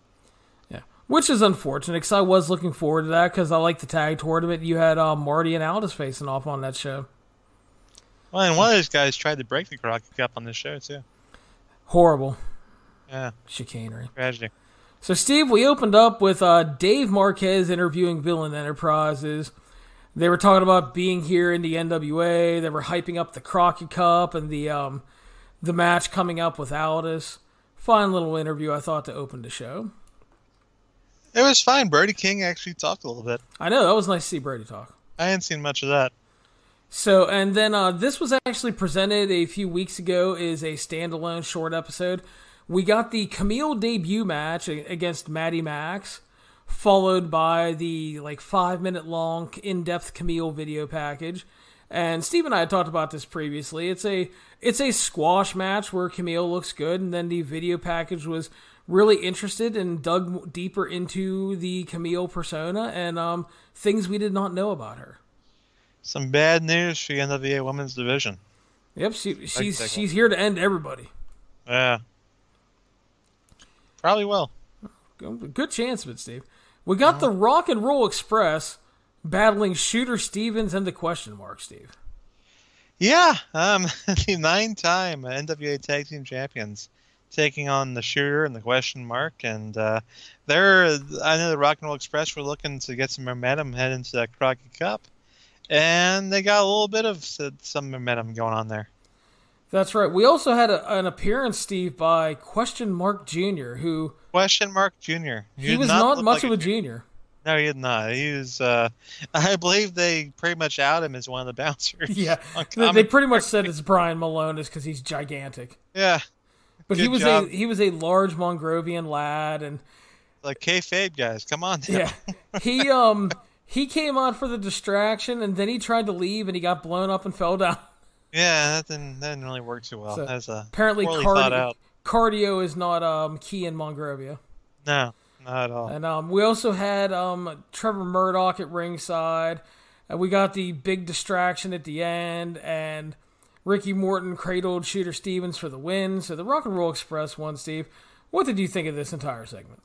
Yeah, which is unfortunate, because I was looking forward to that, because I like the tag tournament. You had Marty and Aldis facing off on that show. Well, and one of those guys tried to break the Crockett Cup on this show, too. Horrible. Yeah. Chicanery. Tragedy. So, Steve, we opened up with Dave Marquez interviewing Villain Enterprises. They were talking about being here in the NWA. They were hyping up the Crockett Cup and the match coming up with Aldis. Fine little interview, I thought, to open the show. It was fine. Brody King actually talked a little bit. I know, that was nice to see Brody talk. I hadn't seen much of that. So, and then this was actually presented a few weeks ago as a standalone short episode. We got the Camille debut match against Maddie Max, followed by the 5-minute long in-depth Camille video package. And Steve and I had talked about this previously. It's a squash match where Camille looks good, and then the video package was really interested and dug deeper into the Camille persona and things we did not know about her. Some bad news for the NWA Women's Division. Yep, she's here to end everybody. Yeah. Probably will. Good chance of it, Steve. We got the Rock and Roll Express battling Shooter Stevens and the Question Mark, Steve. Yeah, the 9-time NWA Tag Team Champions taking on the Shooter and the Question Mark, and I know the Rock and Roll Express were looking to get some momentum heading into that Crockett Cup, and they got a little bit of some momentum going on there. That's right. We also had an appearance, Steve, by Question Mark Jr., who... Question Mark Jr. He was not much of a junior. No, he did not. He was, I believe they pretty much out him as one of the bouncers. Yeah, they pretty much said it's Brian Malone because he's gigantic. Yeah. But he was a large Mongrovian lad, and... Like, kayfabe, guys, come on down. Yeah. He came on for the distraction, and then he tried to leave, and he got blown up and fell down. Yeah, that didn't really work too well. So, apparently, cardio is not key in Monrovia. No, not at all. And we also had Trevor Murdoch at ringside. We got the big distraction at the end, and Ricky Morton cradled Shooter Stevens for the win. So the Rock and Roll Express won, Steve. What did you think of this entire segment?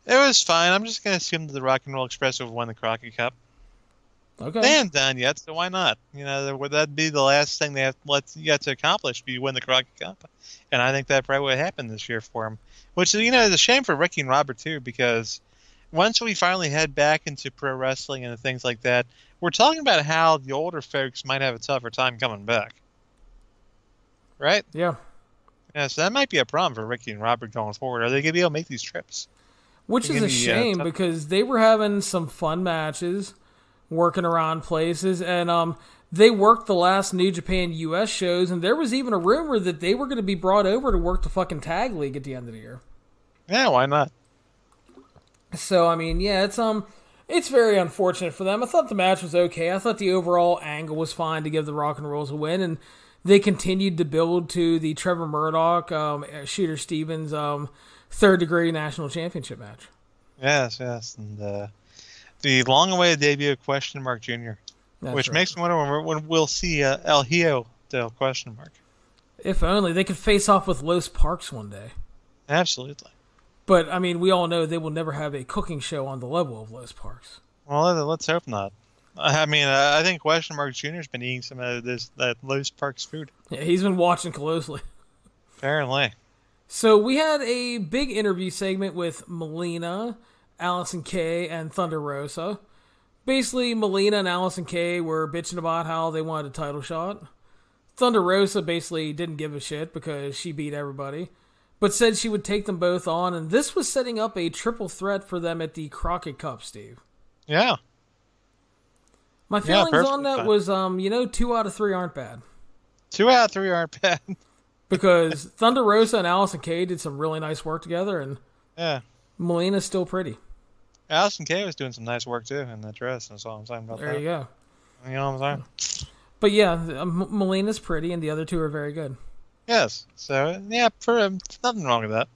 It was fine. I'm just going to assume that the Rock and Roll Express have won the Crockett Cup. Okay. They haven't done yet, so why not? Would that be the last thing they have to accomplish if you win the Crockett Cup? And I think that probably would happen this year for him. Which, is a shame for Ricky and Robert, too, because once we finally head back into pro wrestling and things like that, we're talking about how the older folks might have a tougher time coming back. Right? Yeah. Yeah, so that might be a problem for Ricky and Robert going forward. Are they going to be able to make these trips? Which is a shame because they were having some fun matches, working around places, and they worked the last New Japan US shows, and there was even a rumor that they were going to be brought over to work the fucking tag league at the end of the year. Yeah, why not? So, I mean, yeah, it's very unfortunate for them. I thought the match was okay. I thought the overall angle was fine to give the Rock and Rolls a win, and they continued to build to the Trevor Murdoch, Shooter Stevens, third-degree national championship match. Yes, and the long-awaited debut of Question Mark Jr., which makes me wonder when we'll see El Hijo del Question Mark. If only. They could face off with Los Parks one day. Absolutely. But, I mean, we all know they will never have a cooking show on the level of Los Parks. Well, let's hope not. I mean, I think Question Mark Jr.'s been eating some of that Los Parks food. Yeah, he's been watching closely. Apparently. So we had a big interview segment with Melina, Allison Kay, and Thunder Rosa. Basically, Melina and Allison Kay were bitching about how they wanted a title shot. Thunder Rosa basically didn't give a shit because she beat everybody, but said she would take them both on, and this was setting up a triple threat for them at the Crockett Cup, Steve. Yeah. My feelings on that was, 2 out of 3 aren't bad. 2 out of 3 aren't bad. Because Thunder Rosa and Allison Kay did some really nice work together, and Melina's still pretty. Allison Kay was doing some nice work, too, in that dress. That's all I'm saying about that. There you go. You know what I'm saying? But yeah, Melina's pretty, and the other two are very good. Yes. So, yeah, nothing wrong with that.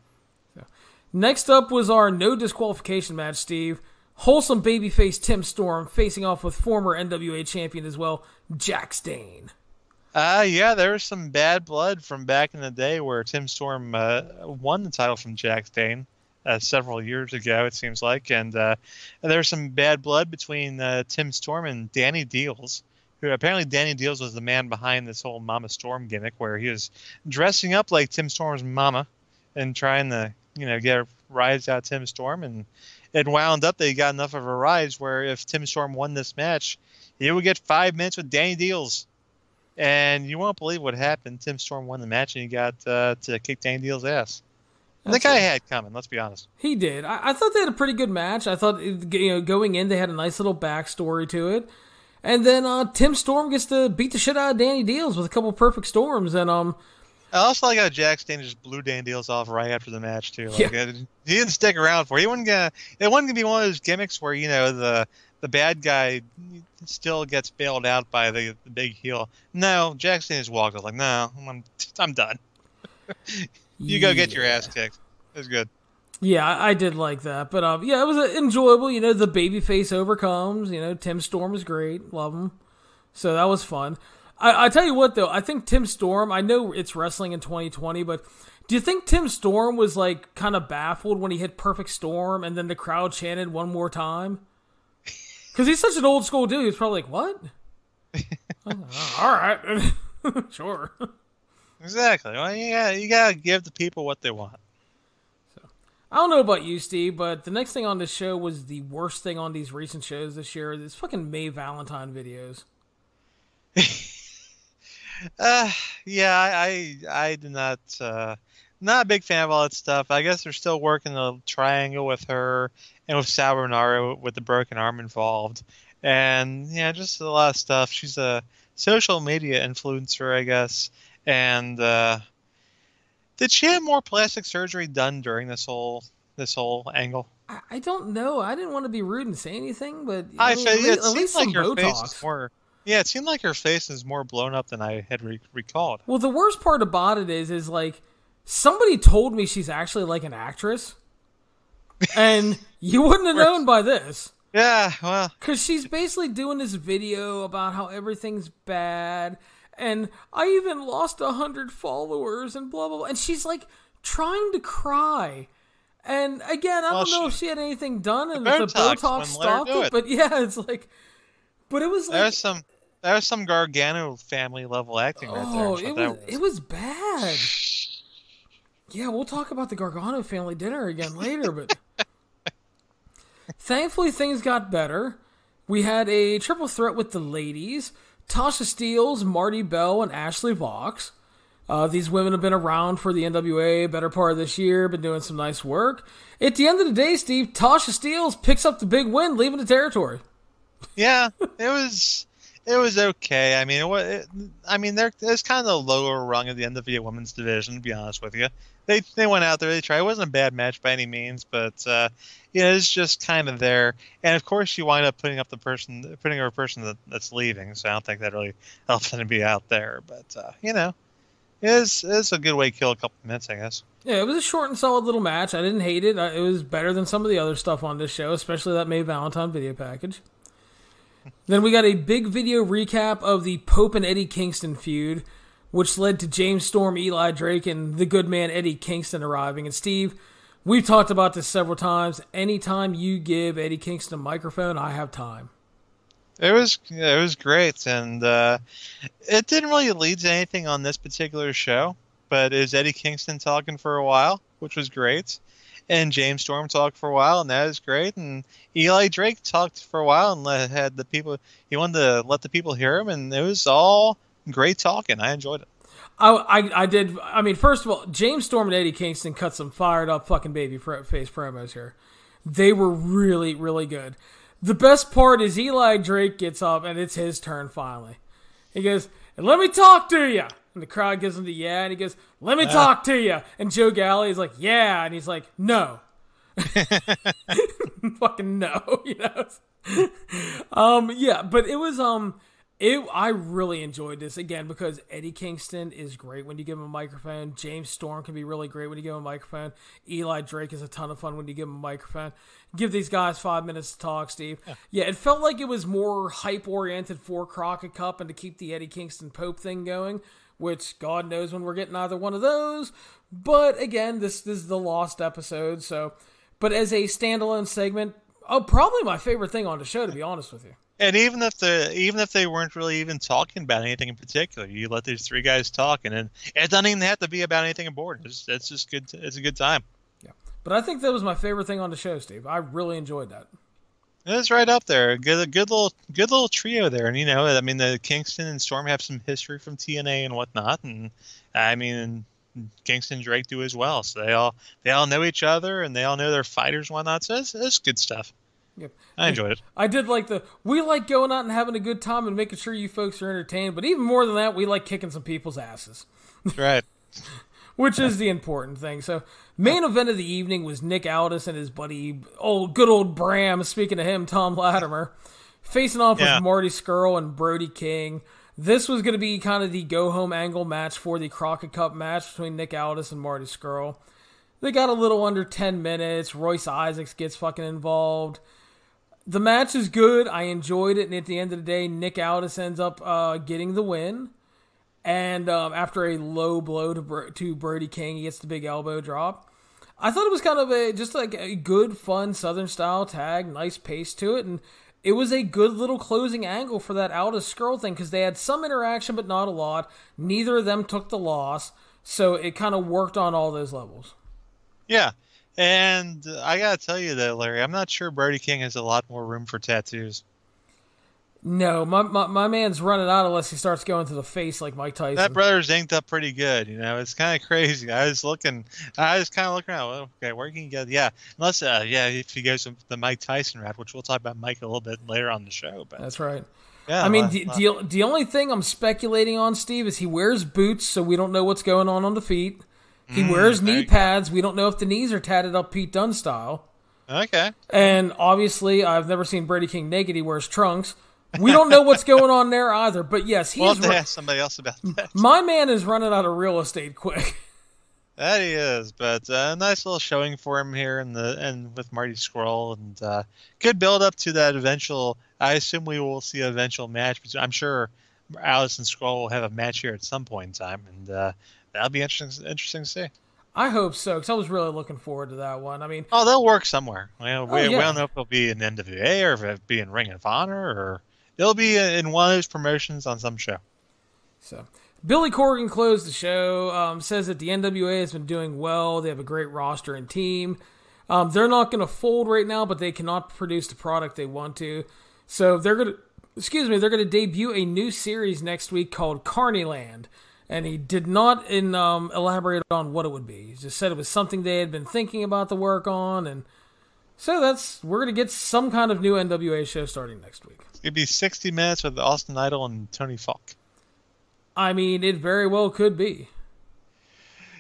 So, next up was our no disqualification match, Steve. Wholesome babyface Tim Storm facing off with former NWA champion as well, Jack Stane. Yeah, there was some bad blood from back in the day where Tim Storm won the title from Jack Stane several years ago, it seems like. And there was some bad blood between Tim Storm and Danny Deals, who apparently Danny Deals was the man behind this whole Mama Storm gimmick where he was dressing up like Tim Storm's mama and trying to, get a rise out of Tim Storm. And it wound up that he got enough of a rise where if Tim Storm won this match, he would get 5 minutes with Danny Deals. And you won't believe what happened. Tim Storm won the match, and he got to kick Danny Deal's ass. And the guy had coming, let's be honest. He did. I thought they had a pretty good match. I thought, going in, they had a nice little backstory to it. And then Tim Storm gets to beat the shit out of Danny Deals with a couple perfect storms. And I also like how Jack Stane just blew Danny Deals off right after the match, too. He didn't stick around for it. It wasn't gonna be one of those gimmicks where, the bad guy still gets bailed out by the big heel. No, Jack Stane just walked up like, no, I'm done. You go get your ass kicked. It was good. Yeah, I did like that. But, it was enjoyable. The babyface overcomes. Tim Storm was great. Love him. So that was fun. I tell you what, though. I think Tim Storm, I know it's wrestling in 2020, but do you think Tim Storm was, kind of baffled when he hit Perfect Storm and then the crowd chanted one more time? Because he's such an old school dude. He's probably like, what? All right. Sure. Exactly. Well, you gotta give the people what they want. So, I don't know about you, Steve, but the next thing on this show was the worst thing on these recent shows this year. These fucking May Valentine videos. I did not a big fan of all that stuff. I guess they're still working the triangle with her and with Sal Bernardo with the broken arm involved. And just a lot of stuff. She's a social media influencer, I guess. And did she have more plastic surgery done during this whole angle? I don't know. I didn't want to be rude and say anything, but at least some Botox. It seemed like her face is more blown up than I had recalled. Well, the worst part about it is somebody told me she's actually like an actress, and you wouldn't have known by this. Yeah, well, because she's basically doing this video about how everything's bad. And I even lost 100 followers and blah, blah, blah. And she's trying to cry. And again, I don't know if she had anything done and if the Botox stopped it. But yeah, it's But it was like there was some Gargano family level acting right there. Oh, it was bad. Yeah, we'll talk about the Gargano family dinner again later, but thankfully things got better. We had a triple threat with the ladies: Tasha Steelz, Marty Bell, and Ashley Vox. These women have been around for the NWA better part of this year, been doing some nice work. At the end of the day, Steve, Tasha Steelz picks up the big win, leaving the territory. Yeah, it was okay. I mean, it's kind of the lower rung of the NWA Women's Division, to be honest with you. They went out there, they tried. It wasn't a bad match by any means, but it's just kind of there. And of course, you wind up putting over a person that's leaving. So I don't think that really helps them to be out there. But it's a good way to kill a couple of minutes, I guess. Yeah, it was a short and solid little match. I didn't hate it. It was better than some of the other stuff on this show, especially that May Valentine video package. Then we got a big video recap of the Pope and Eddie Kingston feud, which led to James Storm, Eli Drake, and the good man Eddie Kingston arriving. And Steve, we've talked about this several times. Anytime you give Eddie Kingston a microphone, I have time. It was great, and it didn't really lead to anything on this particular show, but it was Eddie Kingston talking for a while, which was great, and James Storm talked for a while, and that was great, and Eli Drake talked for a while and he wanted to let the people hear him, and it was all great talking. I enjoyed it. I did. I mean, first of all, James Storm and Eddie Kingston cut some fired up fucking baby face promos here. They were really, really good. The best part is Eli Drake gets up, and it's his turn finally. He goes, "Let me talk to you." And the crowd gives him the yeah, and he goes, "Let me talk to you." And Joe Galli is like, "Yeah." And he's like, "No." Fucking no, Yeah, but it was, I really enjoyed this, again, because Eddie Kingston is great when you give him a microphone. James Storm can be really great when you give him a microphone. Eli Drake is a ton of fun when you give him a microphone. Give these guys 5 minutes to talk, Steve. Yeah, it felt like it was more hype-oriented for Crockett Cup and to keep the Eddie Kingston Pope thing going, which God knows when we're getting either one of those. But again, this is the lost episode, so. But as a standalone segment, probably my favorite thing on the show, to be honest with you. And even if they weren't really even talking about anything in particular, you let these three guys talk, and it doesn't even have to be about anything important. It's just good. It's a good time. Yeah, but I think that was my favorite thing on the show, Steve. I really enjoyed that. It's right up there. Good little trio there, and I mean, the Kingston and Storm have some history from TNA and whatnot, and I mean, Kingston and Drake do as well. So they all know each other, and they all know their fighters and whatnot. So it's good stuff. Yep. I enjoyed it. I did like we like going out and having a good time and making sure you folks are entertained, but even more than that, we like kicking some people's asses. That's right. Which is the important thing. So, main event of the evening was Nick Aldis and his buddy, good old Bram, speaking of him, Tom Latimer, facing off with Marty Scurll and Brody King. This was going to be kind of the go-home angle match for the Crockett Cup match between Nick Aldis and Marty Scurll. They got a little under 10 minutes. Royce Isaacs gets fucking involved. The match is good. I enjoyed it. And at the end of the day, Nick Aldis ends up getting the win. And after a low blow to Brody King, he gets the big elbow drop. I thought it was kind of just like a good, fun Southern-style tag. Nice pace to it. And it was a good little closing angle for that Aldis Scurll thing because they had some interaction, but not a lot. Neither of them took the loss. So it kind of worked on all those levels. Yeah. And I gotta tell you though, Larry, I'm not sure Brody King has a lot more room for tattoos. No, my man's running out unless he starts going to the face like Mike Tyson. That brother's inked up pretty good, It's kind of crazy. I was kind of looking around. Well, okay, where can you get? Yeah, unless if he goes the Mike Tyson route, which we'll talk about Mike a little bit later on the show. But that's right. Yeah, I mean, the only thing I'm speculating on, Steve, is he wears boots, so we don't know what's going on the feet. He wears knee pads. We don't know if the knees are tatted up Pete Dunne style. Okay. And obviously, I've never seen Brody King naked. He wears trunks. We don't know what's going on there either. But yes, we'll have to ask somebody else about that. My man is running out of real estate quick. That he is, but a nice little showing for him here and with Marty Scurll, and good build up to that eventual. I assume we will see an eventual match. I'm sure Alice and Scurll will have a match here at some point in time, and that'll be interesting to see. I hope so, because I was really looking forward to that one. I mean, they'll work somewhere. We don't know if it'll be in NWA or if it'll be in Ring of Honor or they'll be in one of those promotions on some show. So, Billy Corgan closed the show, says that the NWA has been doing well. They have a great roster and team. They're not going to fold right now, but they cannot produce the product they want to. So they're going to debut a new series next week called Carneyland. And he did not elaborate on what it would be. He just said it was something they had been thinking about the work on. And so we're going to get some kind of new NWA show starting next week. It's going to be 60 minutes with Austin Idol and Tony Falk. I mean, it very well could be.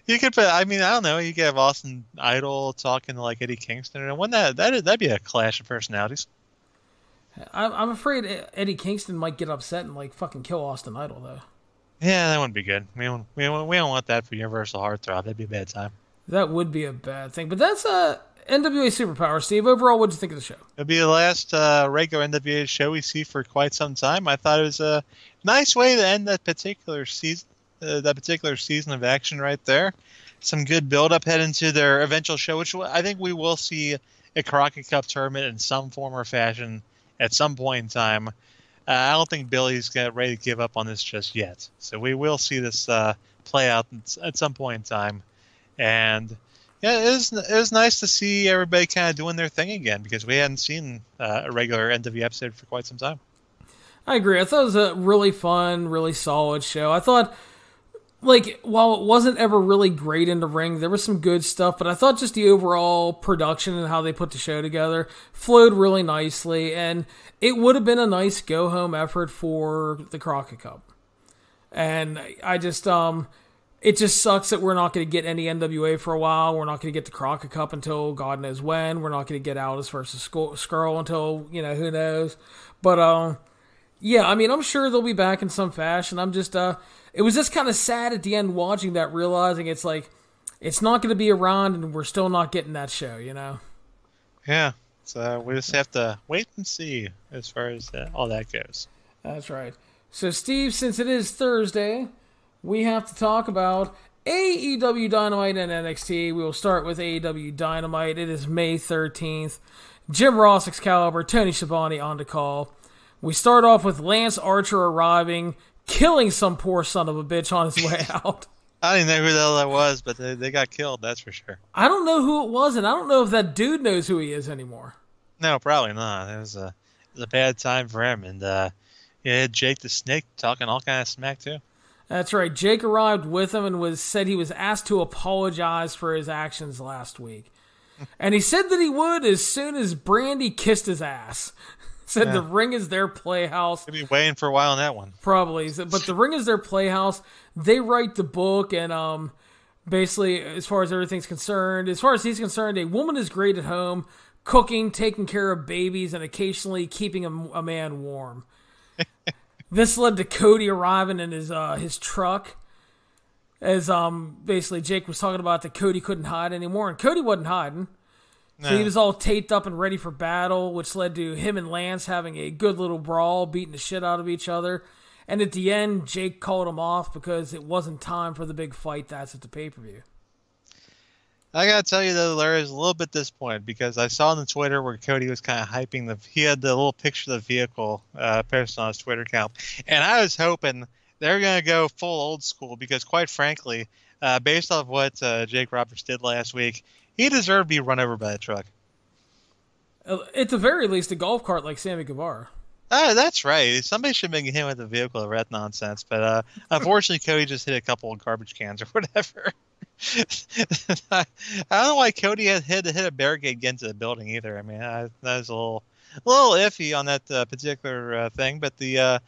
You could put, I don't know, you could have Austin Idol talking to like Eddie Kingston, and wouldn't that'd be a clash of personalities. I'm afraid Eddie Kingston might get upset and like fucking kill Austin Idol though. Yeah, that wouldn't be good. We don't want that for Universal Heartthrob. That'd be a bad time. That would be a bad thing. But that's NWA Superpower, Steve. Overall, what did you think of the show? It'll be the last regular NWA show we see for quite some time. I thought it was a nice way to end that particular season of action right there. Some good build-up heading into their eventual show, which I think we will see a Crockett Cup tournament in some form or fashion at some point in time. I don't think Billy's ready to give up on this just yet. So we will see this play out at some point in time. And yeah, it was nice to see everybody kind of doing their thing again, because we hadn't seen a regular NWA episode for quite some time. I agree. I thought it was a really fun, really solid show. I thought, like, while it wasn't ever really great in the ring, there was some good stuff, but I thought just the overall production and how they put the show together flowed really nicely, and it would have been a nice go-home effort for the Crockett Cup. And I just, it just sucks that we're not going to get any NWA for a while. We're not going to get the Crockett Cup until God knows when. We're not going to get Aldis versus Skrull until, who knows. But, yeah, I'm sure they'll be back in some fashion. I'm just, it was just kind of sad at the end watching that, realizing it's like, it's not going to be around and we're still not getting that show, Yeah, so we just have to wait and see as far as all that goes. That's right. So, Steve, since it is Thursday, we have to talk about AEW Dynamite and NXT. We will start with AEW Dynamite. It is May 13th. Jim Ross, Excalibur, Tony Schiavone on the call. We start off with Lance Archer arriving, killing some poor son of a bitch on his way out. I didn't know who the hell that was, but they got killed, that's for sure. I don't know who it was, and I don't know if that dude knows who he is anymore. No, probably not. It was a bad time for him. And you had Jake the Snake talking all kind of smack, too. That's right. Jake arrived with him and said he was asked to apologize for his actions last week. And he said that he would as soon as Brandy kissed his ass. Said the ring is their playhouse. Could be waiting for a while on that one. Probably. But the ring is their playhouse. They write the book, and basically, as far as everything's concerned, as far as he's concerned, a woman is great at home, cooking, taking care of babies, and occasionally keeping a man warm. This led to Cody arriving in his truck, as basically Jake was talking about that Cody couldn't hide anymore, and Cody wasn't hiding. No. So he was all taped up and ready for battle, which led to him and Lance having a good little brawl, beating the shit out of each other. And at the end, Jake called him off because it wasn't time for the big fight that's at the pay-per-view. I gotta tell you though, Larry, I was a little bit disappointed because I saw on the Twitter where Cody was kind of hyping he had the little picture of the vehicle posted on his Twitter account, and I was hoping they're gonna go full old school because, quite frankly, based off what Jake Roberts did last week, he deserved to be run over by a truck. At the very least, a golf cart like Sammy Guevara. That's right. Somebody should make him with a vehicle of that nonsense, but unfortunately, Cody just hit a couple of garbage cans or whatever. I don't know why Cody had to hit a barricade to get into the building either. I mean, that was a little iffy on that particular thing, but the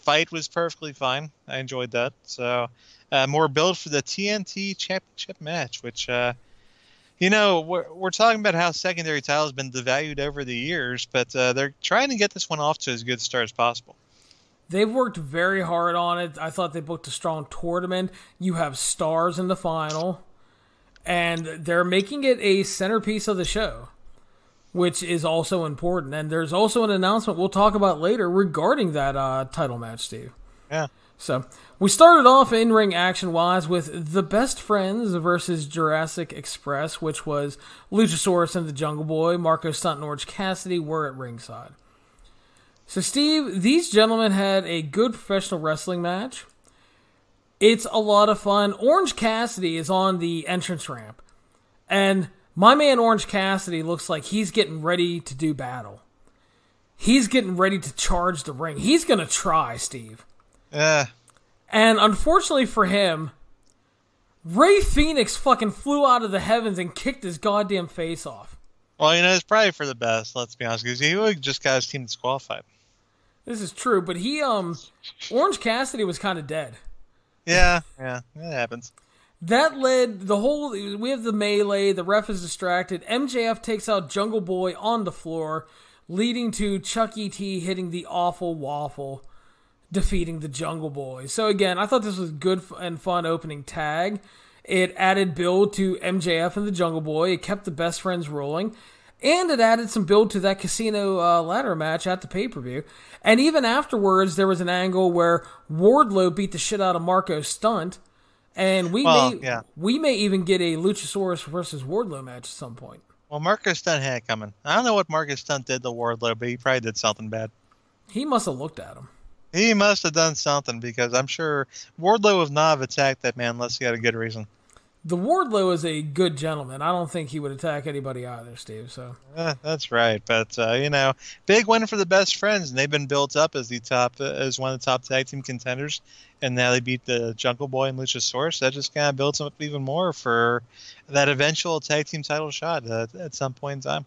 fight was perfectly fine. I enjoyed that. So more build for the TNT Championship match, which we're talking about how secondary title has been devalued over the years, but they're trying to get this one off to as good a start as possible. They've worked very hard on it. I thought they booked a strong tournament. You have stars in the final. And they're making it a centerpiece of the show, which is also important. And there's also an announcement we'll talk about later regarding that title match, Steve. Yeah. So, we started off in-ring action-wise with The Best Friends versus Jurassic Express, which was Luchasaurus and the Jungle Boy. Marco Stunt and Orange Cassidy were at ringside. So, Steve, these gentlemen had a good professional wrestling match. It's a lot of fun. Orange Cassidy is on the entrance ramp. And my man Orange Cassidy looks like he's getting ready to do battle. He's getting ready to charge the ring. He's going to try, Steve. Yeah. And unfortunately for him, Ray Phoenix fucking flew out of the heavens and kicked his goddamn face off. Well, it's probably for the best, let's be honest, because he would just got his team disqualified. This is true, but Orange Cassidy was kind of dead. Yeah, it happens. That led we have the melee, the ref is distracted, MJF takes out Jungle Boy on the floor, leading to Chuck E.T. hitting the awful waffle, defeating the Jungle Boy. So again, I thought this was good and fun opening tag. It added build to MJF and the Jungle Boy, it kept the best friends rolling, and it added some build to that casino ladder match at the pay-per-view. And even afterwards, there was an angle where Wardlow beat the shit out of Marco Stunt, and we may even get a Luchasaurus versus Wardlow match at some point. Well, Marco Stunt had it coming. I don't know what Marco Stunt did to Wardlow, but he probably did something bad. He must have looked at him. He must have done something, because I'm sure Wardlow would not have attacked that man unless he had a good reason. The Wardlow is a good gentleman. I don't think he would attack anybody either, Steve. So that's right. But big win for the best friends, and they've been built up as as one of the top tag team contenders. And now they beat the Jungle Boy and Luchasaurus. That just kind of builds them up even more for that eventual tag team title shot at some point in time.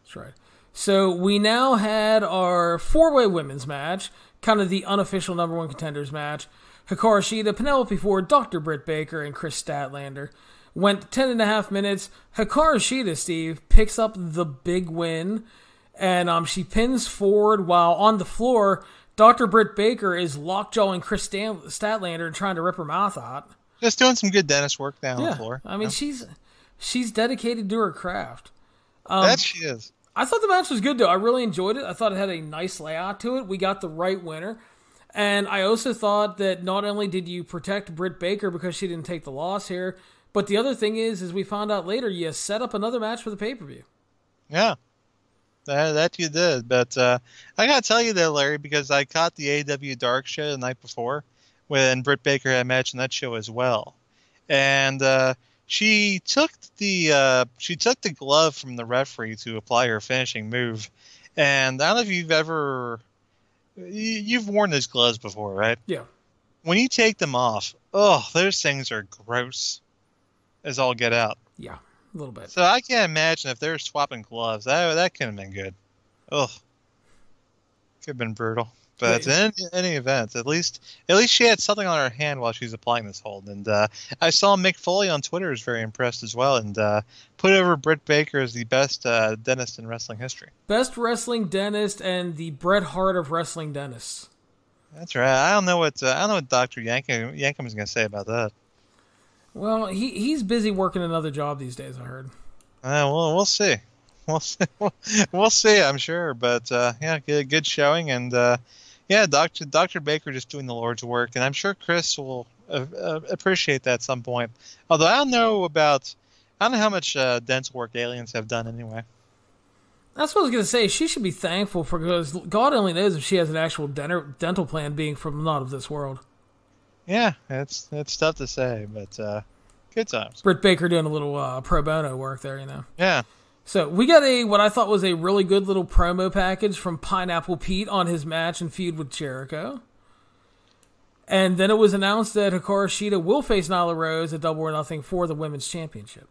That's right. So we now had our 4-way women's match, kind of the unofficial number 1 contenders match. Hikaru Shida, Penelope Ford, Dr. Britt Baker, and Chris Statlander. Went 10.5 minutes. Hikaru Shida, Steve, picks up the big win, and she pins Ford while on the floor, Dr. Britt Baker is lockjawing Chris Statlander and trying to rip her mouth out. Just doing some good dentist work down on the floor. I mean, she's dedicated to her craft. That she is. I thought the match was good, though. I really enjoyed it. I thought it had a nice layout to it. We got the right winner. And I also thought that not only did you protect Britt Baker because she didn't take the loss here, but the other thing is we found out later, you set up another match for the pay-per-view. Yeah, that you did. But I got to tell you though, Larry, because I caught the AEW Dark show the night before when Britt Baker had a match on that show as well. And she took the glove from the referee to apply her finishing move. And I don't know if you've worn those gloves before, right? Yeah. When you take them off, those things are gross as all get out. Yeah, a little bit. So I can't imagine if they're swapping gloves. That could have been good. Ugh. Could have been brutal. But in any event, at least she had something on her hand while she's applying this hold. And I saw Mick Foley on Twitter is very impressed as well, and put over Britt Baker as the best dentist in wrestling history. Best wrestling dentist and the Bret Hart of wrestling dentists. That's right. I don't know what Dr. Yankum is going to say about that. Well, he's busy working another job these days, I heard. Well, we'll see. We'll see, I'm sure. But good showing, and Dr. Baker just doing the Lord's work, and I'm sure Chris will appreciate that at some point. Although I don't know how much dental work aliens have done anyway. That's what I was going to say. She should be thankful because God only knows if she has an actual dental plan being from not of this world. Yeah, it's tough to say, but good times. Britt Baker doing a little pro bono work there, Yeah. So we got what I thought was a really good little promo package from Pineapple Pete on his match and feud with Jericho. And then it was announced that Hikaru Shida will face Nyla Rose at Double or Nothing for the Women's Championship.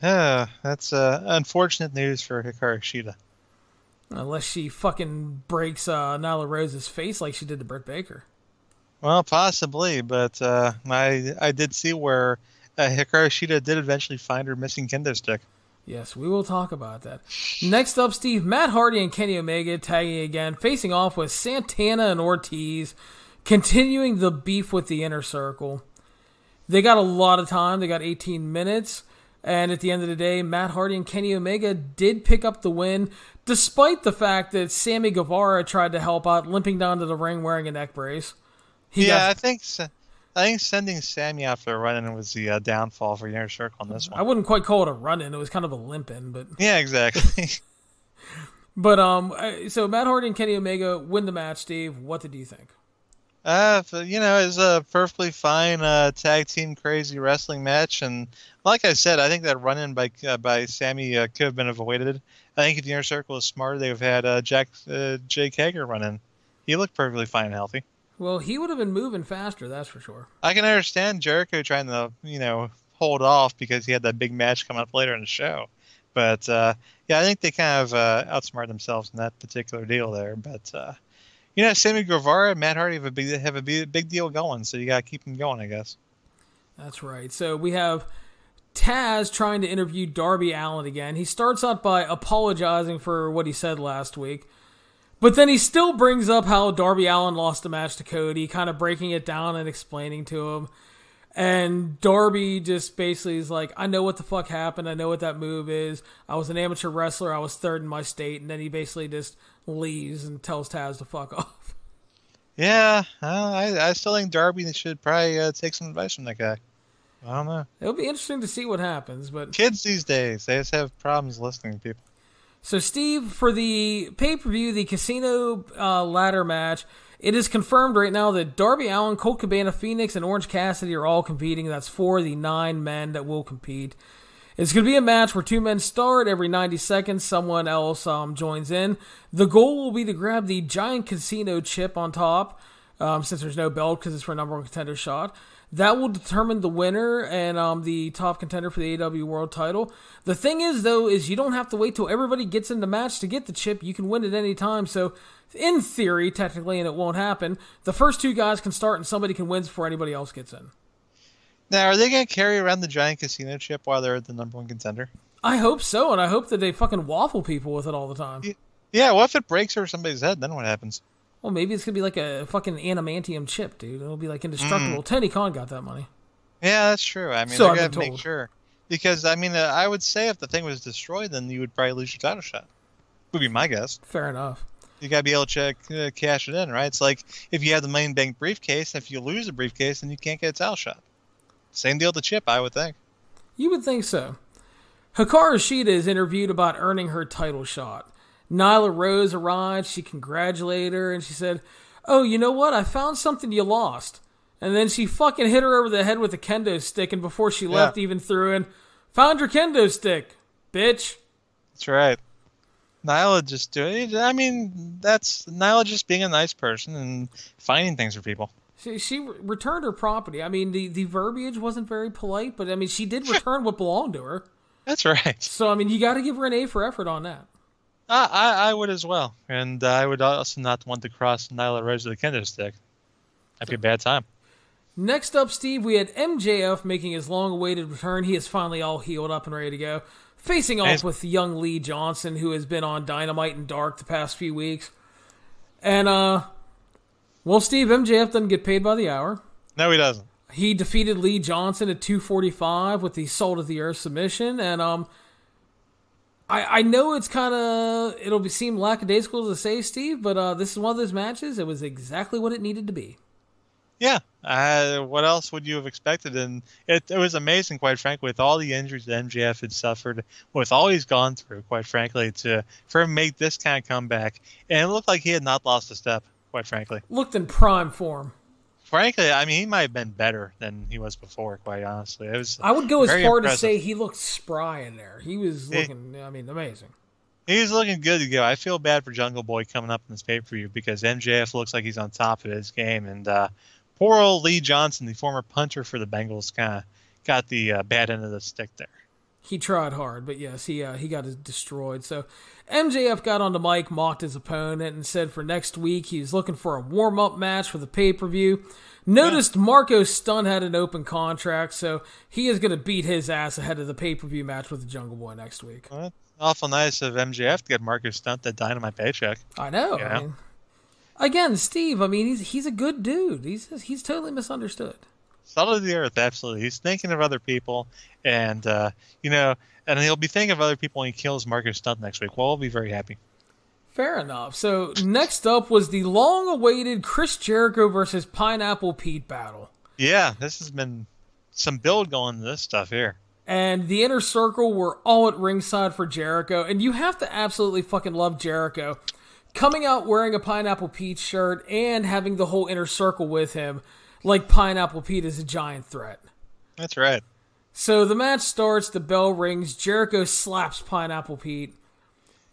That's unfortunate news for Hikaru Shida. Unless she fucking breaks Nyla Rose's face like she did to Britt Baker. Well, possibly, but I did see where Hikaru Shida did eventually find her missing kendo stick. Yes, we will talk about that. Next up, Steve, Matt Hardy and Kenny Omega tagging again, facing off with Santana and Ortiz, continuing the beef with the Inner Circle. They got a lot of time. They got 18 minutes. And at the end of the day, Matt Hardy and Kenny Omega did pick up the win, despite the fact that Sammy Guevara tried to help out, limping down to the ring wearing a neck brace. I think sending Sammy out for a run-in was the downfall for Inner Circle on this one. I wouldn't quite call it a run-in. It was kind of a limp-in, but... Yeah, exactly. But so Matt Hardy and Kenny Omega win the match. Steve, what did you think? It's a perfectly fine tag team crazy wrestling match, and like I said, I think that run-in by Sammy could have been avoided. I think if the Inner Circle was smarter, they would have had Jake Hager run in. He looked perfectly fine and healthy. Well, he would have been moving faster, that's for sure. I can understand Jericho trying to, hold off because he had that big match coming up later in the show. But, I think they kind of outsmarted themselves in that particular deal there. But, Sammy Guevara and Matt Hardy have a big deal going, so you got to keep them going, I guess. That's right. So we have Taz trying to interview Darby Allin again. He starts out by apologizing for what he said last week. But then he still brings up how Darby Allin lost the match to Cody, kind of breaking it down and explaining to him. And Darby just basically is like, I know what the fuck happened. I know what that move is. I was an amateur wrestler. I was third in my state. And then he basically just leaves and tells Taz to fuck off. Yeah, I still think Darby should probably take some advice from that guy. I don't know. It'll be interesting to see what happens. But kids these days, they just have problems listening to people. So, Steve, for the pay-per-view, the Casino ladder match, it is confirmed right now that Darby Allin, Colt Cabana, Phoenix, and Orange Cassidy are all competing. That's 4 of the 9 men that will compete. It's going to be a match where 2 men start. Every 90 seconds, someone else joins in. The goal will be to grab the giant Casino chip on top, since there's no belt because it's for a number 1 contender shot. That will determine the winner and the top contender for the AEW World title. The thing is, though, is you don't have to wait till everybody gets in the match to get the chip. You can win at any time. So, in theory, technically, and it won't happen, the first 2 guys can start and somebody can win before anybody else gets in. Now, are they going to carry around the giant Casino chip while they're the number 1 contender? I hope so, and I hope that they fucking waffle people with it all the time. Yeah, what if it breaks over somebody's head? Then what happens? Well, maybe it's going to be like a fucking adamantium chip, dude. It'll be like indestructible. Tony Khan got that money. Yeah, that's true. I mean, so they're going to make sure. Because, I would say if the thing was destroyed, then you would probably lose your title shot. Would be my guess. Fair enough. You got to be able to cash it in, right? It's like if you have the Money in the Bank briefcase, if you lose the briefcase, then you can't get a title shot. Same deal with the chip, I would think. You would think so. Hikaru Shida is interviewed about earning her title shot. Nyla Rose arrived, she congratulated her, and she said, "Oh, you know what? I found something you lost." And then she fucking hit her over the head with a kendo stick, and before she left, even threw in, "Found your kendo stick, bitch." That's right. Nyla just doing it. I mean, that's Nyla just being a nice person and finding things for people. She returned her property. I mean, the verbiage wasn't very polite, but I mean, she did return what belonged to her. That's right. So, I mean, you got to give her an A for effort on that. I would as well. And I would also not want to cross Nyla Rose with a kendo stick. That'd be a bad time. Next up, Steve, we had MJF making his long-awaited return. He is finally all healed up and ready to go. Facing off with young Lee Johnson, who has been on Dynamite and Dark the past few weeks. And, well, Steve, MJF doesn't get paid by the hour. No, he doesn't. He defeated Lee Johnson at 245 with the Salt of the Earth submission. And, I know it's kind of, it'll seem lackadaisical to say, Steve, but this is one of those matches. It was exactly what it needed to be. Yeah. What else would you have expected? And it was amazing, quite frankly, with all the injuries that MJF had suffered, with all he's gone through, quite frankly, for him to make this kind of comeback. And it looked like he had not lost a step, quite frankly. Looked in prime form. Frankly, I mean, he might have been better than he was before, quite honestly. I would go as far to say he looked spry in there. He was looking, amazing. He's looking good to go. I feel bad for Jungle Boy coming up in this pay-per-view because MJF looks like he's on top of his game. And poor old Lee Johnson, the former punter for the Bengals, kind of got the bad end of the stick there. He tried hard, but yes, he got destroyed. So MJF got on the mic, mocked his opponent, and said for next week he's looking for a warm-up match for the pay-per-view. Noticed Marco Stunt had an open contract, so he is going to beat his ass ahead of the pay-per-view match with the Jungle Boy next week. Well, awful nice of MJF to get Marco Stunt that Dynamite paycheck. I know. I mean, again, Steve, he's a good dude. He's totally misunderstood. Salt of the earth, absolutely. He's thinking of other people, and and he'll be thinking of other people when he kills Marcus Stunt next week. Well, we'll be very happy. Fair enough. So next up was the long-awaited Chris Jericho versus Pineapple Pete battle. Yeah, this has been some build going into this stuff here. And the Inner Circle were all at ringside for Jericho. And you have to absolutely fucking love Jericho coming out wearing a Pineapple Pete shirt and having the whole Inner Circle with him, like Pineapple Pete is a giant threat. That's right. So the match starts, the bell rings, Jericho slaps Pineapple Pete,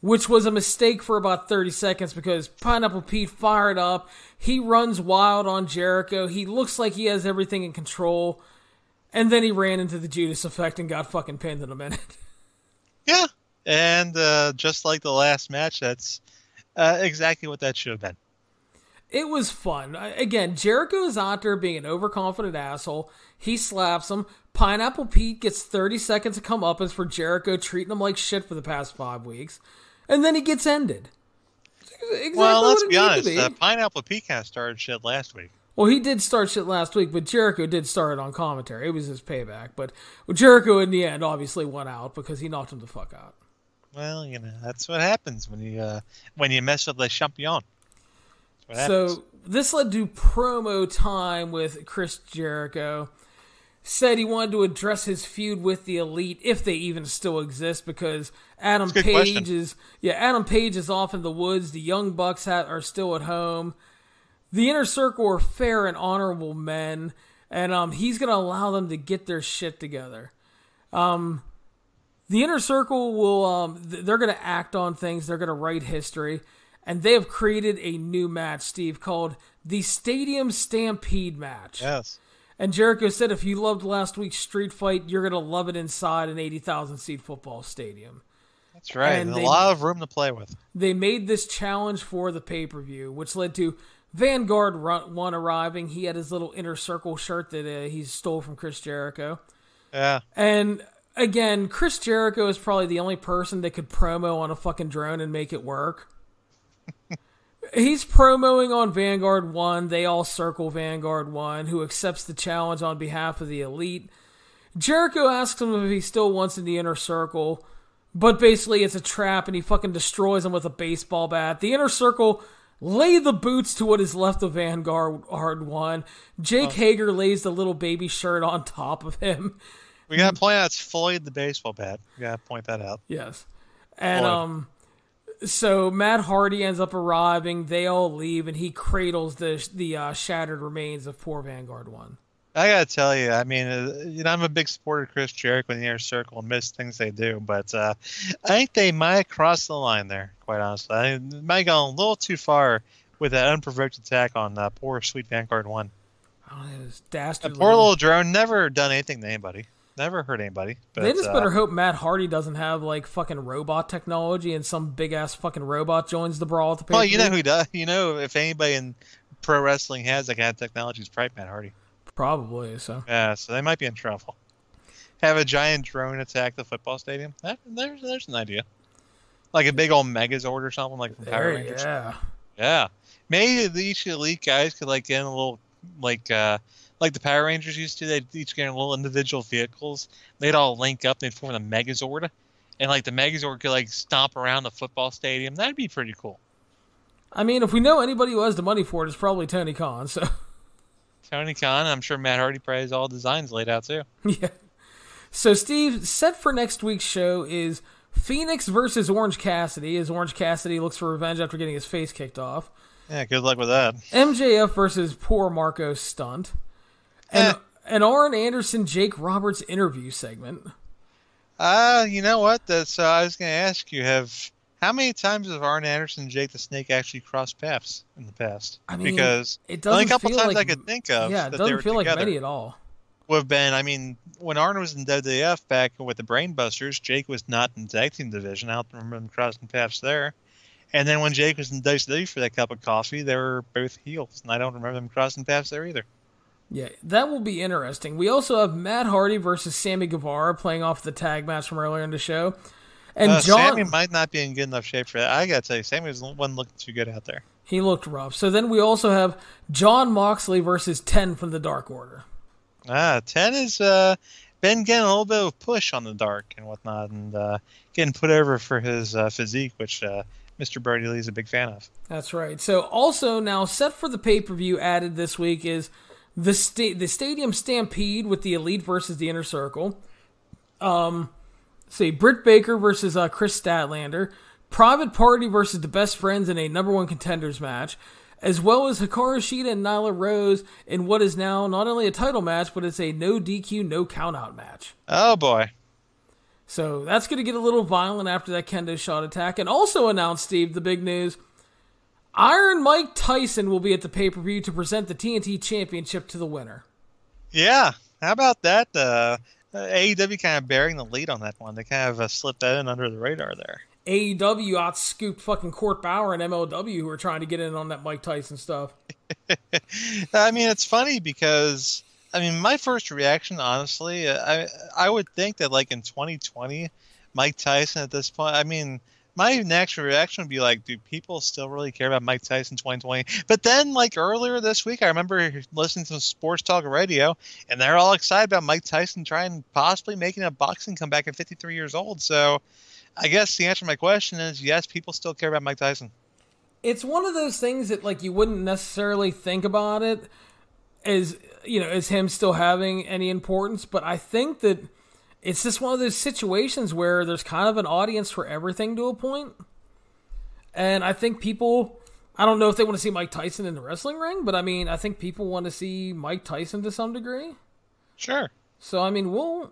which was a mistake for about 30 seconds because Pineapple Pete fired up. He runs wild on Jericho. He looks like he has everything in control. And then he ran into the Judas Effect and got fucking pinned in a minute. Yeah. And just like the last match, that's exactly what that should have been. It was fun. Again, Jericho is out there being an overconfident asshole. He slaps him. Pineapple Pete gets 30 seconds to come up as for Jericho treating him like shit for the past 5 weeks. And then he gets ended. Exactly well, let's be honest. Pineapple Pete kind of started shit last week. Well, he did start shit last week, but Jericho did start it on commentary. It was his payback. But Jericho, in the end, obviously won out because he knocked him the fuck out. Well, that's what happens when you mess with the champion. So this led to promo time with Chris Jericho. Said he wanted to address his feud with the Elite, if they even still exist, because Adam Page is off in the woods. The Young Bucks are still at home. The Inner Circle are fair and honorable men, and he's going to allow them to get their shit together. The Inner Circle they're going to act on things. They're going to write history. And they have created a new match, Steve, called the Stadium Stampede match. Yes. And Jericho said if you loved last week's street fight, you're going to love it inside an 80,000-seat football stadium. That's right. And a lot of room to play with. They made this challenge for the pay-per-view, which led to Vanguard 1 arriving. He had his little Inner Circle shirt that he stole from Chris Jericho. Yeah. And again, Chris Jericho is probably the only person that could promo on a fucking drone and make it work. He's promoing on Vanguard 1. They all circle Vanguard 1, who accepts the challenge on behalf of the Elite. Jericho asks him if he still wants in the Inner Circle, but basically it's a trap, and he fucking destroys him with a baseball bat. The Inner Circle lay the boots to what is left of Vanguard 1. Jake Hager lays the little baby shirt on top of him. We gotta point out it's Floyd the baseball bat. We gotta point that out. Yes. And, so Matt Hardy ends up arriving. They all leave, and he cradles the shattered remains of poor Vanguard 1. I gotta tell you, I mean, I'm a big supporter of Chris Jericho in the Inner Circle and miss things they do, but I think they might have crossed the line there, quite honestly. I might have gone a little too far with that unprovoked attack on poor sweet Vanguard 1. Oh, it was dastardly. A poor little drone, never done anything to anybody. Never hurt anybody. But, they just better hope Matt Hardy doesn't have like fucking robot technology and some big ass fucking robot joins the brawl at the pay-per-view. Well, you know who does. You know, if anybody in pro wrestling has that kind of technology, it's probably Matt Hardy. Probably so. Yeah, so they might be in trouble. Have a giant drone attack the football stadium. There's an idea. Like a big old Megazord or something like from Power Rangers. Yeah. Maybe each elite guys could like get in a little like the Power Rangers used to. They'd each get in little individual vehicles. They'd all link up and they'd form a Megazord. And like the Megazord could like stomp around the football stadium. That'd be pretty cool. I mean, if we know anybody who has the money for it, it's probably Tony Khan. So Tony Khan, I'm sure Matt Hardy probably has all designs laid out too. Yeah. So Steve, set for next week's show is Phoenix versus Orange Cassidy, as Orange Cassidy looks for revenge after getting his face kicked off. Yeah, good luck with that. MJF versus poor Marco Stunt. And an Arn Anderson, Jake Roberts interview segment. You know what? I was going to ask you, how many times have Arn Anderson and Jake the Snake actually crossed paths in the past? I mean, because it doesn't only a couple feel times like, I could think of. Yeah, it doesn't feel like many at all. Would have been, I mean, when Arn was in WWF back with the Brainbusters, Jake was not in the tag team division. I don't remember them crossing paths there. And then when Jake was in WCW for that cup of coffee, they were both heels, and I don't remember them crossing paths there either. Yeah, that will be interesting. We also have Matt Hardy versus Sammy Guevara playing off the tag match from earlier in the show. And Sammy might not be in good enough shape for that. I got to tell you, Sammy wasn't looking too good out there. He looked rough. So then we also have Jon Moxley versus 10 from the Dark Order. 10 has been getting a little bit of a push on the Dark and whatnot, and getting put over for his physique, which Mr. Brody Lee is a big fan of. That's right. So also now set for the pay-per-view added this week is the Stadium Stampede with the Elite versus the Inner Circle. See, Britt Baker versus Chris Statlander, Private Party versus the Best Friends in a number one contenders match, as well as Hikaru Shida and Nyla Rose in what is now not only a title match, but it's a no DQ, no countout match. Oh, boy. So that's going to get a little violent after that kendo shot attack. And also announced, Steve, the big news, Iron Mike Tyson will be at the pay-per-view to present the TNT Championship to the winner. Yeah, how about that? AEW kind of bearing the lead on that one. They kind of slipped that in under the radar there. AEW out-scooped fucking Court Bauer and MLW who are trying to get in on that Mike Tyson stuff. I mean, it's funny because, I mean, my first reaction, honestly, I would think that, like, in 2020, Mike Tyson at this point, I mean, my natural reaction would be like, do people still really care about Mike Tyson in 2020? But then, like, earlier this week, I remember listening to Sports Talk Radio, and they're all excited about Mike Tyson trying possibly making a boxing comeback at 53 years old. So I guess the answer to my question is yes, people still care about Mike Tyson. It's one of those things that, like, you wouldn't necessarily think about it as, you know, as him still having any importance, but I think that it's just one of those situations where there's kind of an audience for everything to a point. And I think people, I don't know if they want to see Mike Tyson in the wrestling ring, but I mean, I think people want to see Mike Tyson to some degree. Sure. So, I mean, we'll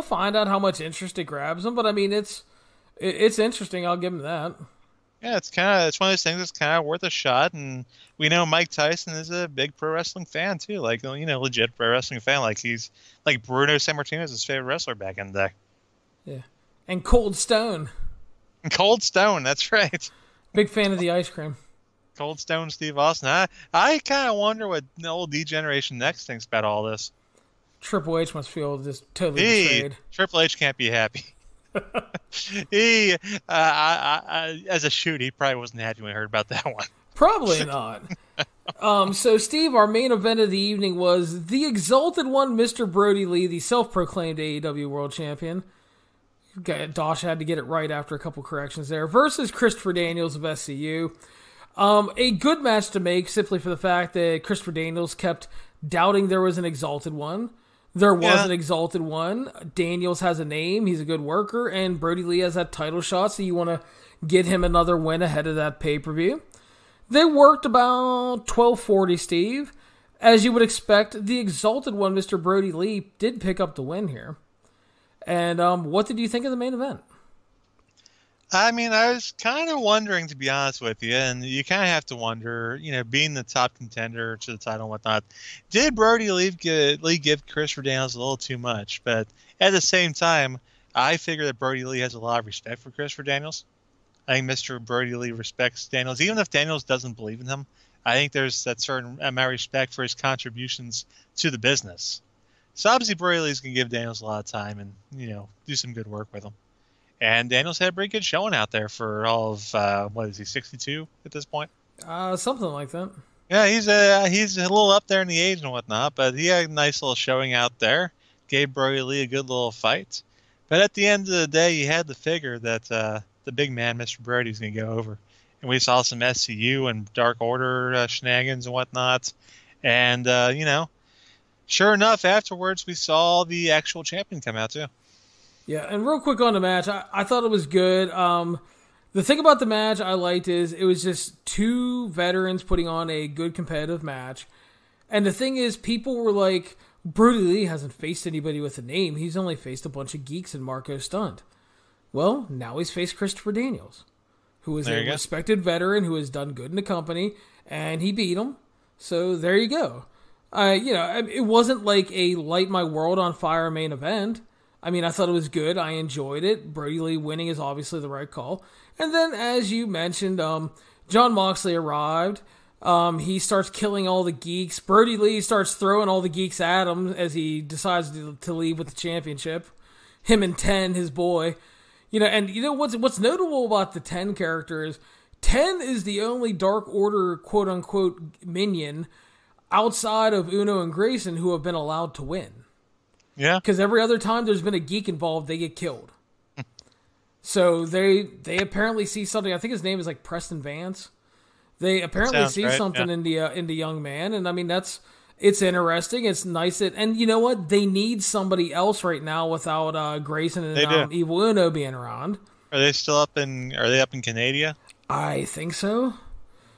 find out how much interest it grabs them, but I mean, it's interesting. I'll give him that. Yeah, it's one of those things that's kind of worth a shot, and we know Mike Tyson is a big pro wrestling fan too, like, you know, legit pro wrestling fan. Like, he's like Bruno Sammartino is his favorite wrestler back in the day. Yeah, and Cold Stone. Cold Stone, that's right. Big fan of the ice cream. Cold Stone Steve Austin. I kind of wonder what the old D-Generation Next thinks about all this. Triple H must feel just totally betrayed. Triple H can't be happy. He, as a shoot, he probably wasn't happy when he heard about that one. Probably not. So, Steve, our main event of the evening was the Exalted One, Mr. Brody Lee, the self-proclaimed AEW World Champion. Dosh had to get it right after a couple corrections there, versus Christopher Daniels of SCU. A good match to make, simply for the fact that Christopher Daniels kept doubting there was an Exalted One. There was an Exalted One. Daniels has a name. He's a good worker. And Brody Lee has that title shot, so you want to get him another win ahead of that pay-per-view. They worked about 12:40, Steve. As you would expect, the Exalted One, Mr. Brody Lee, did pick up the win here. And what did you think of the main event? I mean, I was kind of wondering, to be honest with you, and you kind of have to wonder, you know, being the top contender to the title and whatnot, did Brody Lee give Christopher Daniels a little too much? But at the same time, I figure that Brody Lee has a lot of respect for Christopher Daniels. I think Mr. Brody Lee respects Daniels. Even if Daniels doesn't believe in him, I think there's that certain amount of respect for his contributions to the business. So obviously Brody Lee's going to give Daniels a lot of time and, you know, do some good work with him. And Daniels had a pretty good showing out there for all of, what is he, 62 at this point? Something like that. Yeah, he's a little up there in the age and whatnot, but he had a nice little showing out there. Gave Brody Lee a good little fight. But at the end of the day, you had to figure that the big man, Mr. Brody's going to go over. And we saw some SCU and Dark Order shenanigans and whatnot. And, you know, sure enough, afterwards we saw the actual champion come out too. Yeah, and real quick on the match, I thought it was good. The thing about the match I liked is it was just two veterans putting on a good competitive match. And the thing is, people were like, Brody Lee hasn't faced anybody with a name. He's only faced a bunch of geeks and Marco Stunt. Well, now he's faced Christopher Daniels, who is a respected veteran who has done good in the company, and he beat him. So there you go. You know, it wasn't like a light my world on fire main event. I mean, I thought it was good. I enjoyed it. Brody Lee winning is obviously the right call. And then, as you mentioned, Jon Moxley arrived. He starts killing all the geeks. Brody Lee starts throwing all the geeks at him as he decides to leave with the championship. Him and Ten, his boy. You know, and you know what's notable about the Ten character is Ten is the only Dark Order quote-unquote minion outside of Uno and Grayson who have been allowed to win. Yeah. Because every other time there's been a geek involved, they get killed. So they apparently see something. I think his name is like Preston Vance. They apparently see something in the young man, and I mean that's It's interesting. It's nice. And you know what? They need somebody else right now without Grayson and Evil Uno being around. Are they still up in? Are they up in Canada? I think so.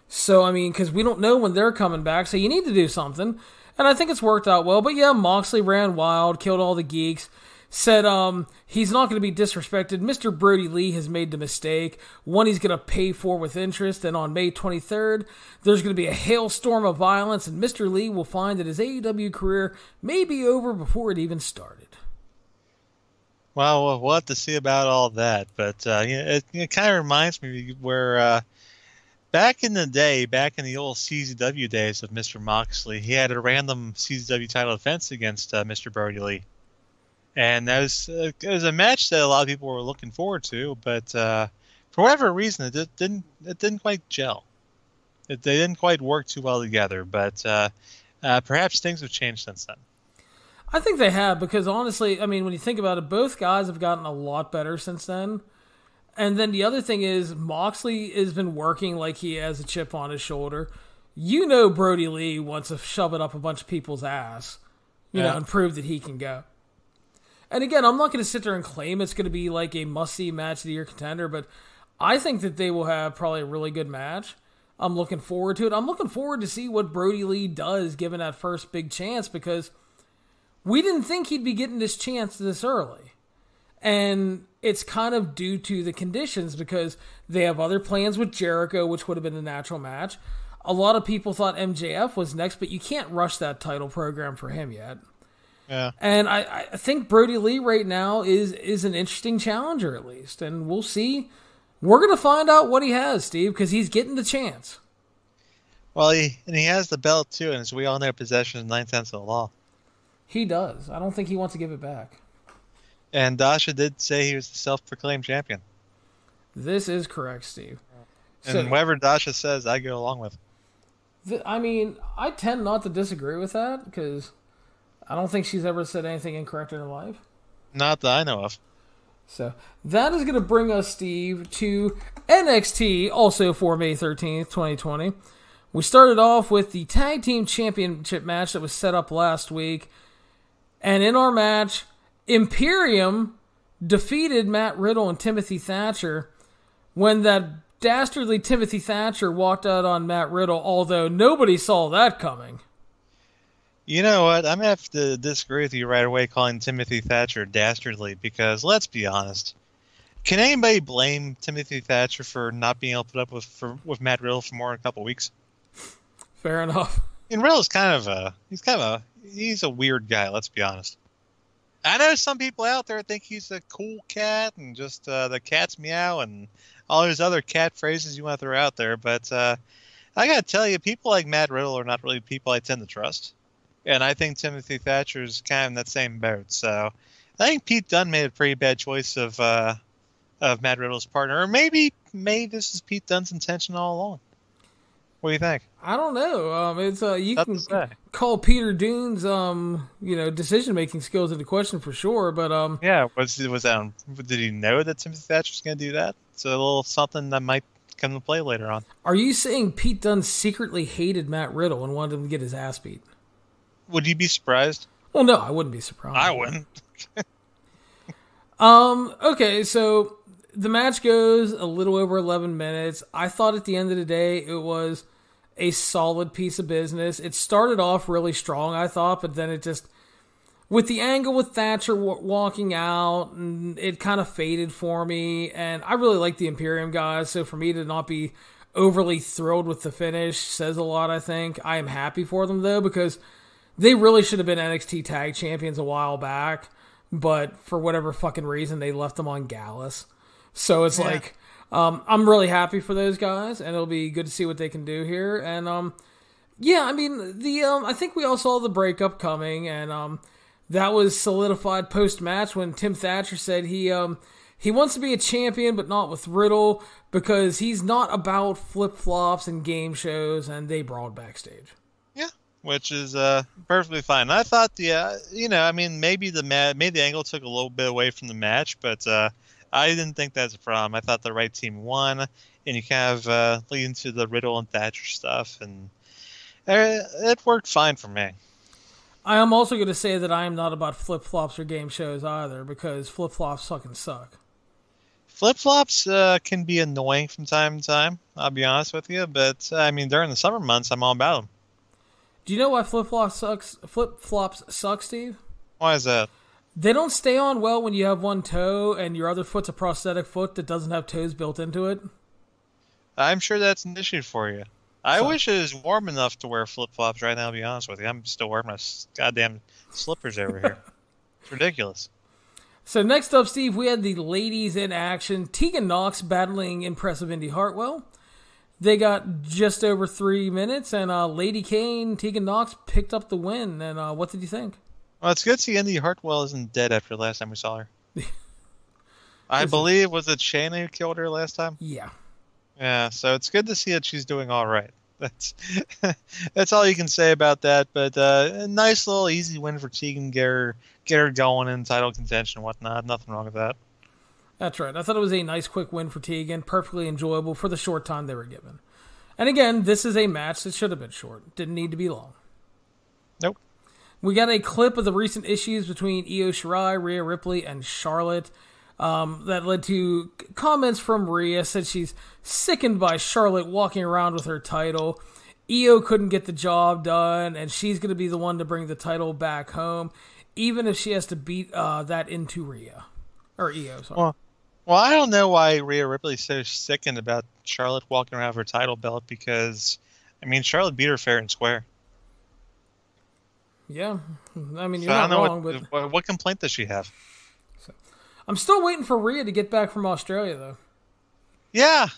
So, I mean, because we don't know when they're coming back, so you need to do something. And I think it's worked out well. But yeah, Moxley ran wild, killed all the geeks. Said he's not going to be disrespected. Mr. Brody Lee has made the mistake. One he's going to pay for with interest. And on May 23rd, there's going to be a hailstorm of violence. And Mr. Lee will find that his AEW career may be over before it even started. Well, we'll have to see about all that. But it kind of reminds me where back in the day, back in the old CZW days of Mr. Moxley, he had a random CZW title defense against Mr. Brody Lee. And it was a match that a lot of people were looking forward to, but for whatever reason, it didn't quite gel. They didn't quite work too well together. But perhaps things have changed since then. I think they have, because honestly, I mean, when you think about it, both guys have gotten a lot better since then. And then the other thing is, Moxley has been working like he has a chip on his shoulder. You know, Brody Lee wants to shove it up a bunch of people's ass, you know, and prove that he can go. And again, I'm not going to sit there and claim it's going to be like a must-see match of the year contender, but I think that they will have probably a really good match. I'm looking forward to it. I'm looking forward to see what Brody Lee does given that first big chance, because we didn't think he'd be getting this chance this early. And it's kind of due to the conditions, because they have other plans with Jericho, which would have been a natural match. A lot of people thought MJF was next, but you can't rush that title program for him yet. Yeah. And I think Brody Lee right now is an interesting challenger, at least. And we'll see. We're going to find out what he has, Steve, because he's getting the chance. Well, he has the belt, too, and as we all know, possession is 9 tenths of the law. He does. I don't think he wants to give it back. And Dasha did say he was the self-proclaimed champion. This is correct, Steve. And whatever Dasha says, I go along with. I mean, I tend not to disagree with that, because I don't think she's ever said anything incorrect in her life. Not that I know of. So that is going to bring us, Steve, to NXT, also for May 13th, 2020. We started off with the Tag Team Championship match that was set up last week. And in our match, Imperium defeated Matt Riddle and Timothy Thatcher when that dastardly Timothy Thatcher walked out on Matt Riddle, although nobody saw that coming. You know what? I'm going to have to disagree with you right away calling Timothy Thatcher dastardly, because let's be honest. Can anybody blame Timothy Thatcher for not being able to put up with Matt Riddle for more than a couple weeks? Fair enough. And Riddle's he's a weird guy, let's be honest. I know some people out there think he's a cool cat and just the cat's meow and all those other cat phrases you want to throw out there, but I got to tell you, people like Matt Riddle are not really people I tend to trust. And I think Timothy Thatcher's kind of in that same boat. So I think Pete Dunne made a pretty bad choice of Matt Riddle's partner. Or maybe this is Pete Dunne's intention all along. What do you think? I don't know. It's you can call Peter Dunne's decision making skills into question for sure. But yeah, did he know that Timothy Thatcher's going to do that? It's a little something that might come into play later on. Are you saying Pete Dunne secretly hated Matt Riddle and wanted him to get his ass beat? Would you be surprised? Well, no, I wouldn't be surprised. I wouldn't. Okay, so the match goes a little over 11 minutes. I thought at the end of the day it was a solid piece of business. It started off really strong, I thought, but then it just, with the angle with Thatcher walking out, and it kind of faded for me. And I really like the Imperium guys, so for me to not be overly thrilled with the finish says a lot, I think. I am happy for them, though, because they really should have been NXT Tag Champions a while back, but for whatever fucking reason, they left them on Gallus. So it's like, I'm really happy for those guys, and it'll be good to see what they can do here. And, I mean, I think we all saw the breakup coming, and that was solidified post-match when Tim Thatcher said he wants to be a champion, but not with Riddle, because he's not about flip-flops and game shows, and they brawled backstage. Which is perfectly fine. I thought maybe the angle took a little bit away from the match, but I didn't think that's a problem. I thought the right team won, and you kind of lead into the Riddle and Thatcher stuff, and It worked fine for me. I am also going to say that I am not about flip-flops or game shows either, because flip-flops fucking suck. Flip-flops can be annoying from time to time, I'll be honest with you, but I mean, during the summer months, I'm all about them. Do you know why flip-flops suck, Steve? Why is that? They don't stay on well when you have one toe and your other foot's a prosthetic foot that doesn't have toes built into it. I'm sure that's an issue for you. I wish it was warm enough to wear flip-flops right now, to be honest with you. I'm still wearing my goddamn slippers over here. It's ridiculous. So next up, Steve, we had the ladies in action. Tegan Nox battling impressive Indy Hartwell. They got just over 3 minutes, and Lady Kane, Tegan Nox, picked up the win. And what did you think? Well, it's good to see Indy Hartwell isn't dead after the last time we saw her. I believe, was it Shayna who killed her last time? Yeah. Yeah, so it's good to see that she's doing all right. That's all you can say about that. But a nice little easy win for Tegan, get her going in title contention and whatnot. Nothing wrong with that. That's right. I thought it was a nice quick win for Tegan, perfectly enjoyable for the short time they were given. And again, this is a match that should have been short. Didn't need to be long. Nope. We got a clip of the recent issues between Io Shirai, Rhea Ripley, and Charlotte. That led to comments from Rhea, said she's sickened by Charlotte walking around with her title. Io couldn't get the job done, and she's going to be the one to bring the title back home, even if she has to beat that into Rhea. Or Io, sorry. Well, I don't know why Rhea Ripley's so sickened about Charlotte walking around with her title belt, because, I mean, Charlotte beat her fair and square. Yeah, I mean, you're not wrong, but what complaint does she have? I'm still waiting for Rhea to get back from Australia, though. Yeah,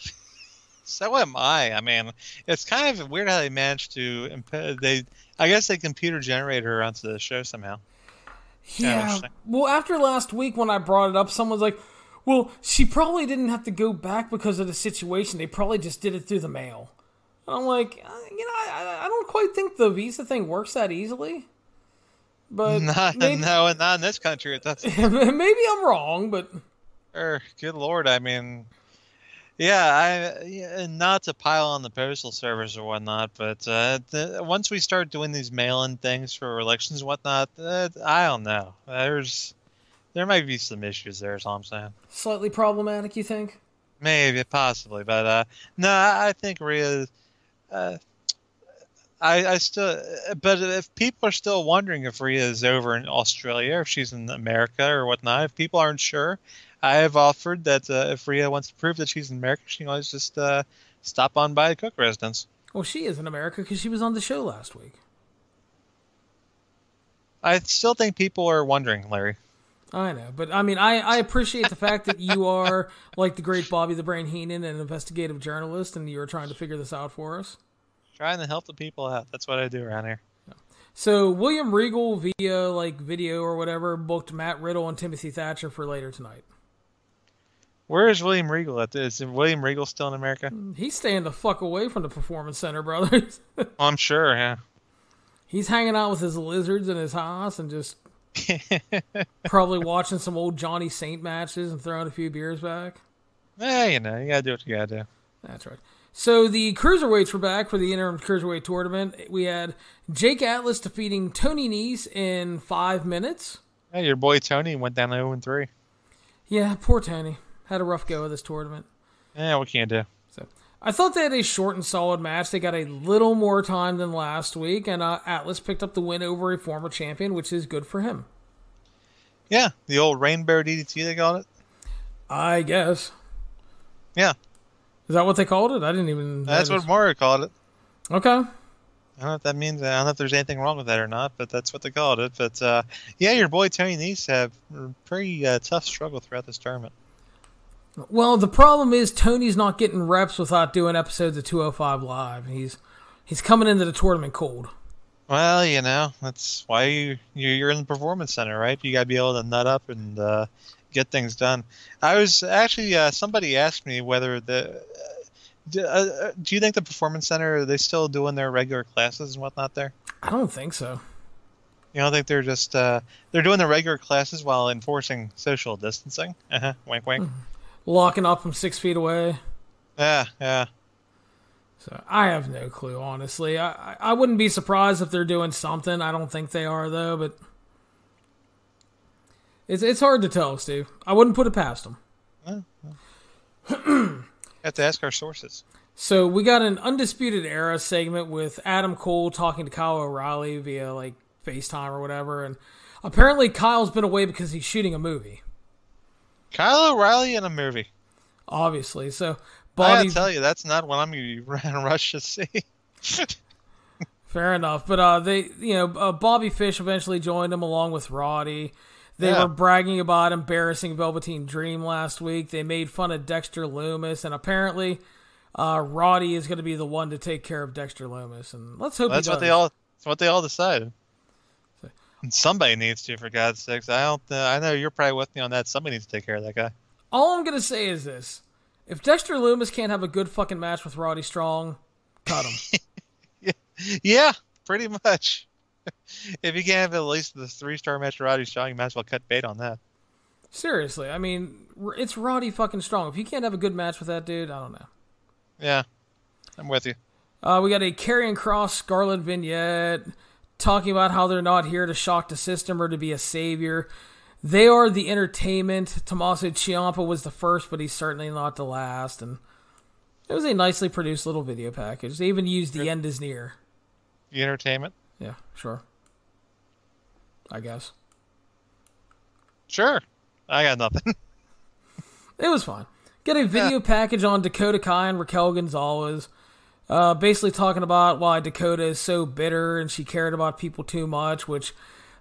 so am I. I mean, it's kind of weird how they managed to. I guess they computer generated her onto the show somehow. Yeah. Well, after last week when I brought it up, someone's like, "Well, she probably didn't have to go back because of the situation. They probably just did it through the mail." And I'm like, I don't quite think the visa thing works that easily. But not in this country. It doesn't. Maybe I'm wrong, but good Lord, I mean, yeah, not to pile on the postal service or whatnot, but once we start doing these mail-in things for elections and whatnot, I don't know. There might be some issues there. Is all I'm saying. Slightly problematic, you think? Maybe, possibly, but no, I think Rhea. I still, but if people are still wondering if Rhea is over in Australia, or if she's in America or whatnot, if people aren't sure, I have offered that if Rhea wants to prove that she's in America, she can always just stop on by the Cook residence. Well, she is in America because she was on the show last week. I still think people are wondering, Larry. I know, but I mean, I appreciate the fact that you are, like the great Bobby the Brain Heenan, an investigative journalist, and you're trying to figure this out for us. Trying to help the people out. That's what I do around here. So, William Regal, via video or whatever, booked Matt Riddle and Timothy Thatcher for later tonight. Where is William Regal at this? Is William Regal still in America? He's staying the fuck away from the Performance Center, brothers. I'm sure, yeah. He's hanging out with his lizards in his house and just probably watching some old Johnny Saint matches and throwing a few beers back. You gotta do what you gotta do. That's right. So the Cruiserweights were back for the interim Cruiserweight tournament. We had Jake Atlas defeating Tony Nese in 5 minutes. Yeah, your boy Tony went down 0-3. Yeah, poor Tony. Had a rough go of this tournament. Yeah, what can you do? So I thought they had a short and solid match. They got a little more time than last week, and Atlas picked up the win over a former champion, which is good for him. Yeah, the old Rainbow DDT, they called it? I guess. Yeah. Is that what they called it? I didn't even... That's what Mario called it. Okay. I don't know what that means. I don't know if there's anything wrong with that or not, but that's what they called it. But, yeah, your boy Tony Nese had a pretty tough struggle throughout this tournament. Well, the problem is Tony's not getting reps without doing episodes of 205 Live. He's coming into the tournament cold. Well, that's why you're in the Performance Center, right? You got to be able to nut up and get things done. I was actually, somebody asked me whether do you think the Performance Center, are they still doing their regular classes and whatnot there? I don't think so. You don't think they're just, they're doing the regular classes while enforcing social distancing? Wink, wink. Locking up from 6 feet away. Yeah. So I have no clue, honestly. I wouldn't be surprised if they're doing something. I don't think they are, though, but it's hard to tell, Steve. I wouldn't put it past them. Have to ask our sources. So we got an Undisputed Era segment with Adam Cole talking to Kyle O'Reilly via like FaceTime or whatever, and apparently Kyle's been away because he's shooting a movie. Kyle O'Reilly in a movie. Obviously, so I gotta tell you, that's not what I'm going to rush to see. Fair enough, but Bobby Fish eventually joined him along with Roddy. They were bragging about embarrassing Velveteen Dream last week. They made fun of Dexter Lumis, and apparently Roddy is going to be the one to take care of Dexter Lumis. And let's hope that's he does. That's what they all decided. And somebody needs to, for God's sakes. I know you're probably with me on that. Somebody needs to take care of that guy. All I'm going to say is this. If Dexter Lumis can't have a good fucking match with Roddy Strong, cut him. Yeah, pretty much. If you can't have at least the 3-star match with Roddy Strong, you might as well cut bait on that. Seriously, I mean, it's Roddy fucking Strong. If you can't have a good match with that dude, I don't know. Yeah, I'm with you. We got a Karrion Kross Scarlet vignette talking about how they're not here to shock the system or to be a savior. They are the entertainment. Tommaso Ciampa was the first, but he's certainly not the last. And it was a nicely produced little video package. They even used The End Is Near. The entertainment? Yeah, sure. I guess. Sure. I got nothing. It was fine. Get a video package on Dakota Kai and Raquel Gonzalez. Basically talking about why Dakota is so bitter and she cared about people too much, which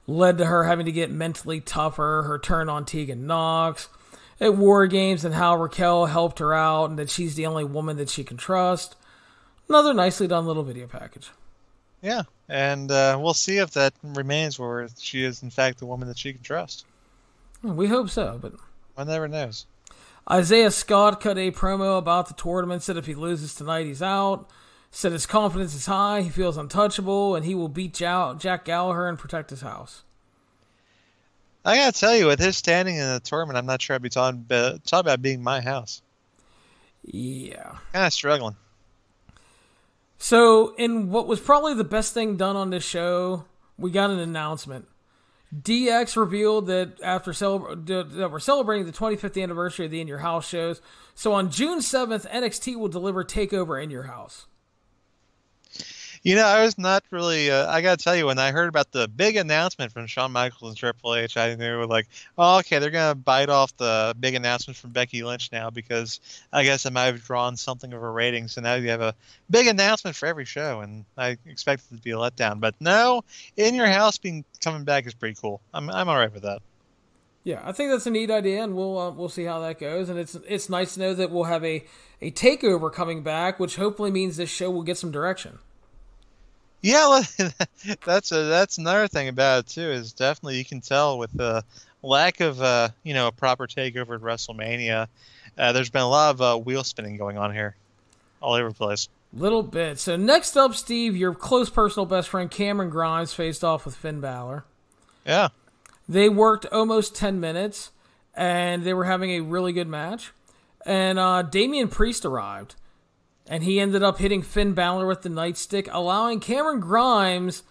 led to her having to get mentally tougher, her turn on Tegan Nox at War Games, and how Raquel helped her out and that she's the only woman that she can trust. Another nicely done little video package. Yeah, and we'll see if that remains where she is, in fact, the woman that she can trust. We hope so, but one never knows. Isaiah Scott cut a promo about the tournament, said if he loses tonight, he's out. Said his confidence is high, he feels untouchable, and he will beat Jack Gallagher and protect his house. I gotta tell you, with his standing in the tournament, I'm not sure I'd be talking about being my house. Yeah. Kind of struggling. So, in what was probably the best thing done on this show, we got an announcement. DX revealed that that we're celebrating the 25th anniversary of the In Your House shows. So on June 7th, NXT will deliver TakeOver In Your House. You know, I was not really, I got to tell you, when I heard about the big announcement from Shawn Michaels and Triple H, I knew, like, oh, okay, they're going to bite off the big announcement from Becky Lynch now because I guess it might have drawn something of a rating. So now you have a big announcement for every show, and I expected it to be a letdown. But no, In Your House coming back is pretty cool. I'm all right with that. Yeah, I think that's a neat idea, and we'll see how that goes. And it's nice to know that we'll have a takeover coming back, which hopefully means this show will get some direction. Yeah, that's another thing about it too. Is definitely you can tell with the lack of a proper takeover at WrestleMania, there's been a lot of wheel spinning going on here, all over the place. Little bit. So next up, Steve, your close personal best friend Cameron Grimes faced off with Finn Balor. Yeah. They worked almost 10 minutes, and they were having a really good match. And Damian Priest arrived, and he ended up hitting Finn Balor with the nightstick, allowing Cameron Grimes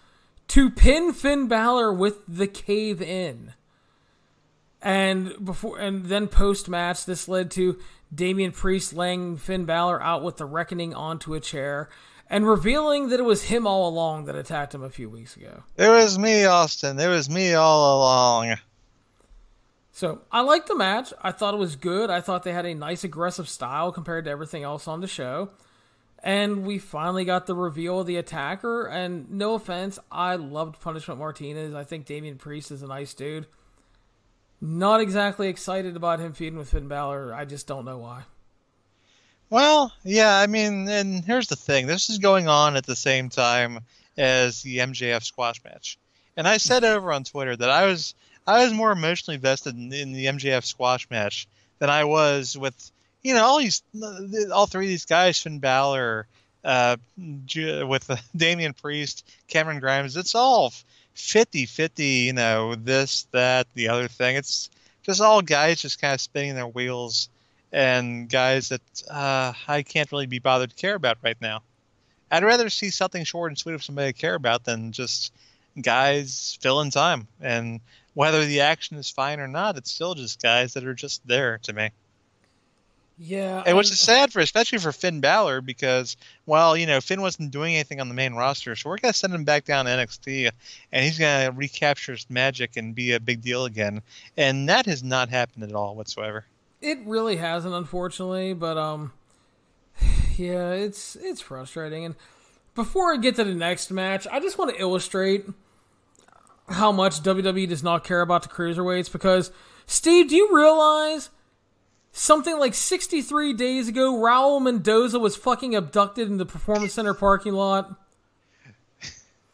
to pin Finn Balor with the cave-in. And then post-match, this led to Damian Priest laying Finn Balor out with the Reckoning onto a chair, and revealing that it was him all along that attacked him a few weeks ago. It was me, Austin. It was me all along. So, I liked the match. I thought it was good. I thought they had a nice aggressive style compared to everything else on the show. And we finally got the reveal of the attacker. And no offense, I loved Punishment Martinez. I think Damian Priest is a nice dude. Not exactly excited about him feuding with Finn Balor. I just don't know why. Well, yeah, I mean, and here's the thing. This is going on at the same time as the MJF squash match. And I said over on Twitter that I was more emotionally invested in the MJF squash match than I was with, all three of these guys, Finn Balor, with Damian Priest, Cameron Grimes. It's all 50-50, this, that, the other thing. It's just all guys just kind of spinning their wheels and guys that I can't really be bothered to care about right now. I'd rather see something short and sweet of somebody I care about than just guys filling time. And whether the action is fine or not, it's still just guys that are just there to me. Yeah. And which is sad especially for Finn Balor, because, well, Finn wasn't doing anything on the main roster, so we're going to send him back down to NXT, and he's going to recapture his magic and be a big deal again. And that has not happened at all whatsoever. It really hasn't, unfortunately, but, yeah, it's frustrating. And before I get to the next match, I just want to illustrate how much WWE does not care about the cruiserweights, because, Steve, do you realize something like 63 days ago, Raul Mendoza was fucking abducted in the Performance Center parking lot?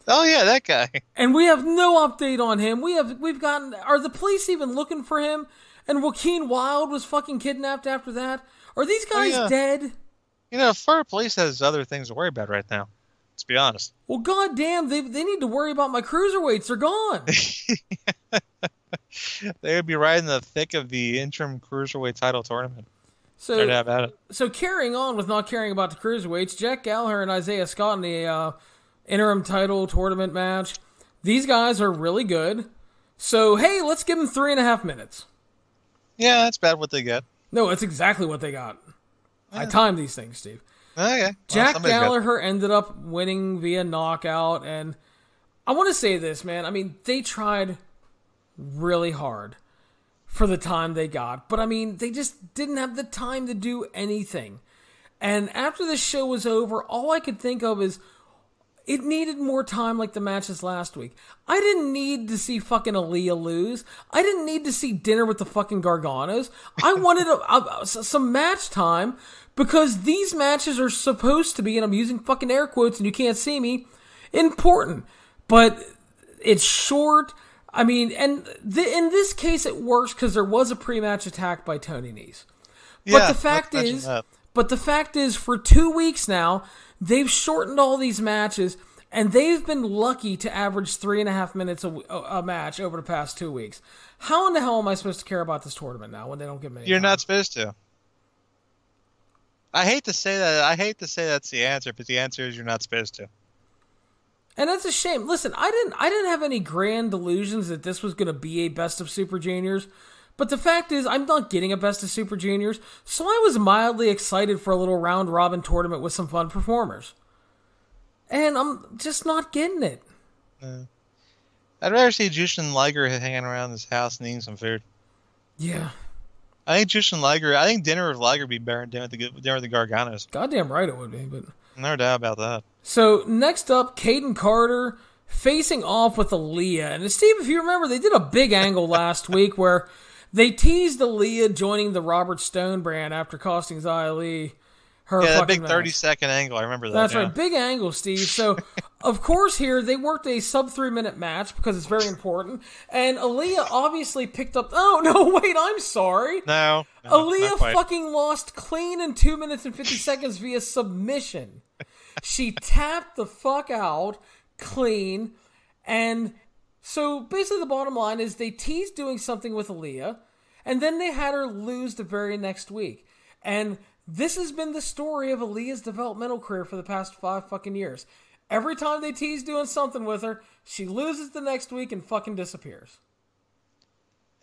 Oh yeah, that guy. And we have no update on him. We've gotten, are the police even looking for him? And Joaquin Wilde was fucking kidnapped after that? Are these guys dead? Florida police has other things to worry about right now. Let's be honest. Well, goddamn, they need to worry about my cruiserweights. They're gone. They would be right in the thick of the interim cruiserweight title tournament. So carrying on with not caring about the cruiserweights, Jack Gallagher and Isaiah Scott in the interim title tournament match. These guys are really good. So, hey, let's give them 3.5 minutes. Yeah, that's bad what they get. No, it's exactly what they got. I timed these things, Steve. Okay. Jack Gallagher ended up winning via knockout, and I want to say this, man. I mean, they tried really hard for the time they got, but I mean, they just didn't have the time to do anything. And after the show was over, all I could think of is it needed more time like the matches last week. I didn't need to see fucking Aaliyah lose. I didn't need to see dinner with the fucking Garganos. I wanted some match time, because these matches are supposed to be, and I'm using fucking air quotes and you can't see me, important. But it's short. I mean, and in this case it works because there was a pre-match attack by Tony Nese. But the fact is, for 2 weeks now, they've shortened all these matches, and they've been lucky to average 3.5 minutes a match over the past 2 weeks. How in the hell am I supposed to care about this tournament now when they don't give me any time? Not supposed to. I hate to say that. I hate to say that's the answer, but the answer is you're not supposed to. And that's a shame. Listen, I didn't have any grand delusions that this was going to be a Best of Super Juniors. But the fact is, I'm not getting a Best of Super Juniors, so I was mildly excited for a little round-robin tournament with some fun performers. And I'm just not getting it. I'd rather see Jushin Liger hanging around his house and eating some food. Yeah. I think dinner with Liger would be better than dinner with the Garganos. Goddamn right it would be, but no doubt about that. So, next up, Caden Carter facing off with Aaliyah. And Steve, if you remember, they did a big angle last week where they teased Aaliyah joining the Robert Stone brand after costing Xia Li her that fucking big match. 30-second angle. I remember that. That's right. Big angle, Steve. So, of course, here they worked a sub-3-minute match because it's very important. And Aaliyah obviously picked up... Oh, no, wait, I'm sorry. No Aaliyah fucking lost clean in 2 minutes and 50 seconds via submission. She tapped the fuck out clean. And so, basically, the bottom line is they teased doing something with Aaliyah, and then they had her lose the very next week. And this has been the story of Aaliyah's developmental career for the past 5 fucking years. Every time they tease doing something with her, she loses the next week and fucking disappears.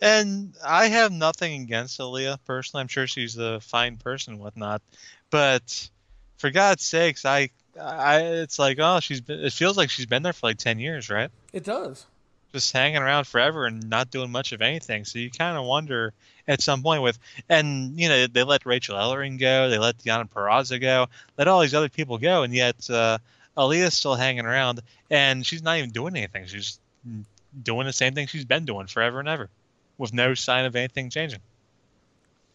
And I have nothing against Aaliyah, personally. I'm sure she's a fine person and whatnot. But for God's sakes, it's like, it feels like she's been there for like 10 years, right? It does. Just hanging around forever and not doing much of anything. So you kind of wonder at some point they let Rachel Ellering go, they let Deonna Purrazzo go, let all these other people go, and yet Aaliyah's still hanging around, and she's not even doing anything. She's doing the same thing she's been doing forever and ever, with no sign of anything changing.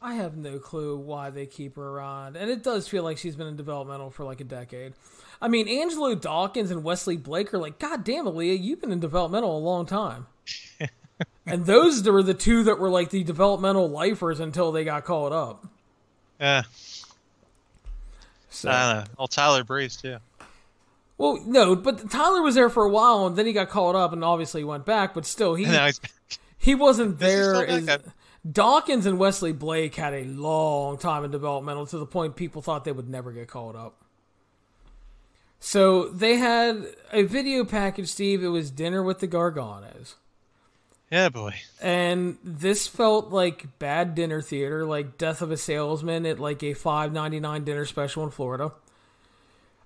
I have no clue why they keep her around, and it does feel like she's been in developmental for like a decade. I mean, Angelo Dawkins and Wesley Blake are like, God damn, Aaliyah, you've been in developmental a long time. And those were the two that were like the developmental lifers until they got called up. Yeah. So, I don't know. Well, Tyler Breeze, too. Well, no, but Tyler was there for a while, and then he got called up, and obviously he went back, but still, he wasn't there. Dawkins and Wesley Blake had a long time in developmental to the point people thought they would never get called up. So they had a video package, Steve. It was Dinner with the Garganos. Yeah, boy. And this felt like bad dinner theater, like Death of a Salesman at like a $5.99 dinner special in Florida.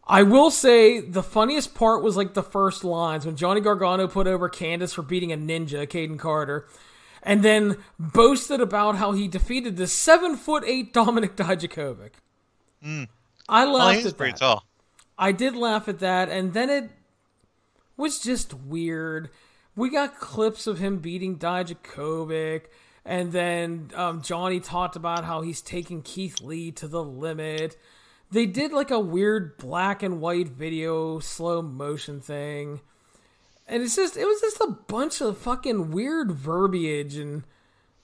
I will say the funniest part was like the first lines when Johnny Gargano put over Candice for beating a ninja, Caden Carter, and then boasted about how he defeated the 7'8" Dominic Dijakovic. I laughed he's at pretty that. tall. I did laugh at that, and then it was just weird. We got clips of him beating Dijakovic, and then Johnny talked about how he's taking Keith Lee to the limit. They did like a weird black and white video slow motion thing. And it was just a bunch of fucking weird verbiage, and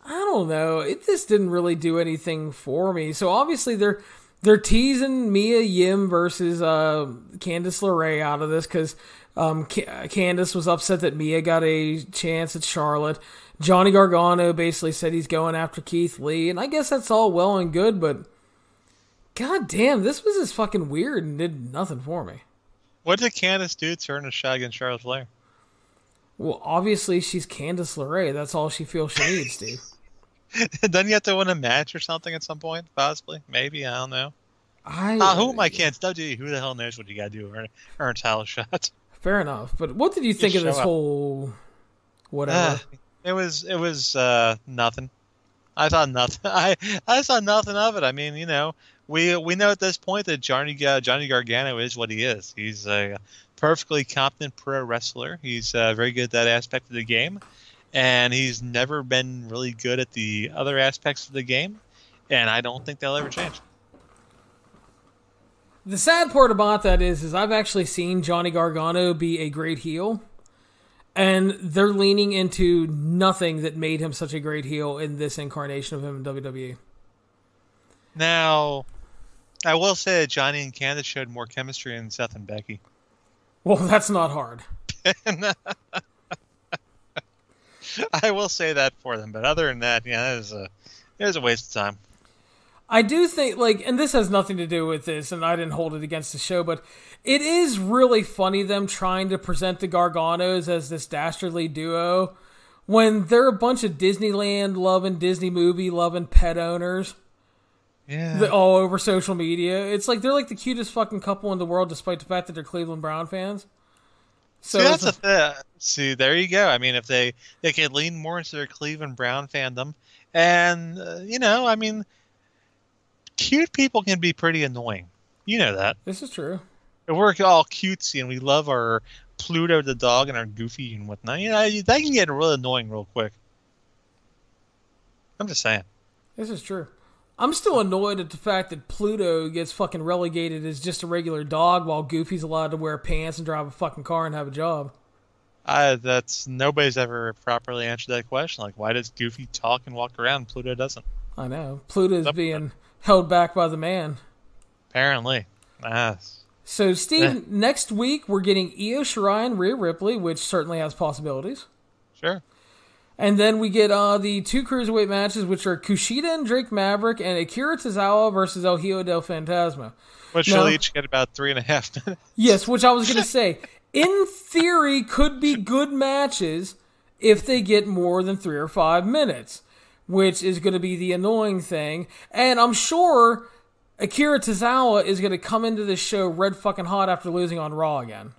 I don't know. It just didn't really do anything for me. So obviously they're teasing Mia Yim versus Candice LeRae out of this because Candice was upset that Mia got a chance at Charlotte. Johnny Gargano basically said he's going after Keith Lee, and I guess that's all well and good, but god damn, this was just fucking weird and did nothing for me. What did Candice do to earn a shot against Charlotte Flair? Well, obviously she's Candice LeRae. That's all she feels she needs, Steve. Doesn't you have to win a match or something at some point? Possibly. Maybe. I don't know. Who am I can't? WWE, who the hell knows what you got to do to earn a title shot? Fair enough. But what did you think of this whole whatever? It was nothing. I thought nothing. I saw nothing of it. I mean, you know, we know at this point that Johnny Gargano is what he is. He's a perfectly competent pro wrestler. He's very good at that aspect of the game, and he's never been really good at the other aspects of the game. And I don't think they'll ever change. The sad part about that is I've actually seen Johnny Gargano be a great heel, and they're leaning into nothing that made him such a great heel in this incarnation of him in WWE. Now, I will say that Johnny and Candice showed more chemistry than Seth and Becky. Well, that's not hard. I will say that for them, but other than that, yeah, it was a waste of time. I do think, and this has nothing to do with this, and I didn't hold it against the show, but it is really funny them trying to present the Garganos as this dastardly duo when they're a bunch of Disneyland-loving, Disney movie-loving pet owners. Yeah. All over social media. It's like they're like the cutest fucking couple in the world despite the fact that they're Cleveland Brown fans. So see, that's the thing. See, there you go. I mean, if they could lean more into their Cleveland Brown fandom, and, I mean, cute people can be pretty annoying. You know that. This is true. We're all cutesy, and we love our Pluto the dog and our Goofy and whatnot. That can get really annoying real quick. I'm just saying. This is true. I'm still annoyed at the fact that Pluto gets fucking relegated as just a regular dog while Goofy's allowed to wear pants and drive a fucking car and have a job. Nobody's ever properly answered that question. Like, why does Goofy talk and walk around and Pluto doesn't? I know. Pluto's being held back by the man. Apparently. So, Steve, next week we're getting Io Shirai and Rhea Ripley, which certainly has possibilities. Sure. And then we get the two cruiserweight matches, which are Kushida and Drake Maverick and Akira Tozawa versus El Hijo del Fantasma. Which will each get about 3.5 minutes. Yes, which I was going to say, in theory, could be good matches if they get more than 3 or 5 minutes, which is going to be the annoying thing. And I'm sure Akira Tozawa is going to come into this show red fucking hot after losing on Raw again.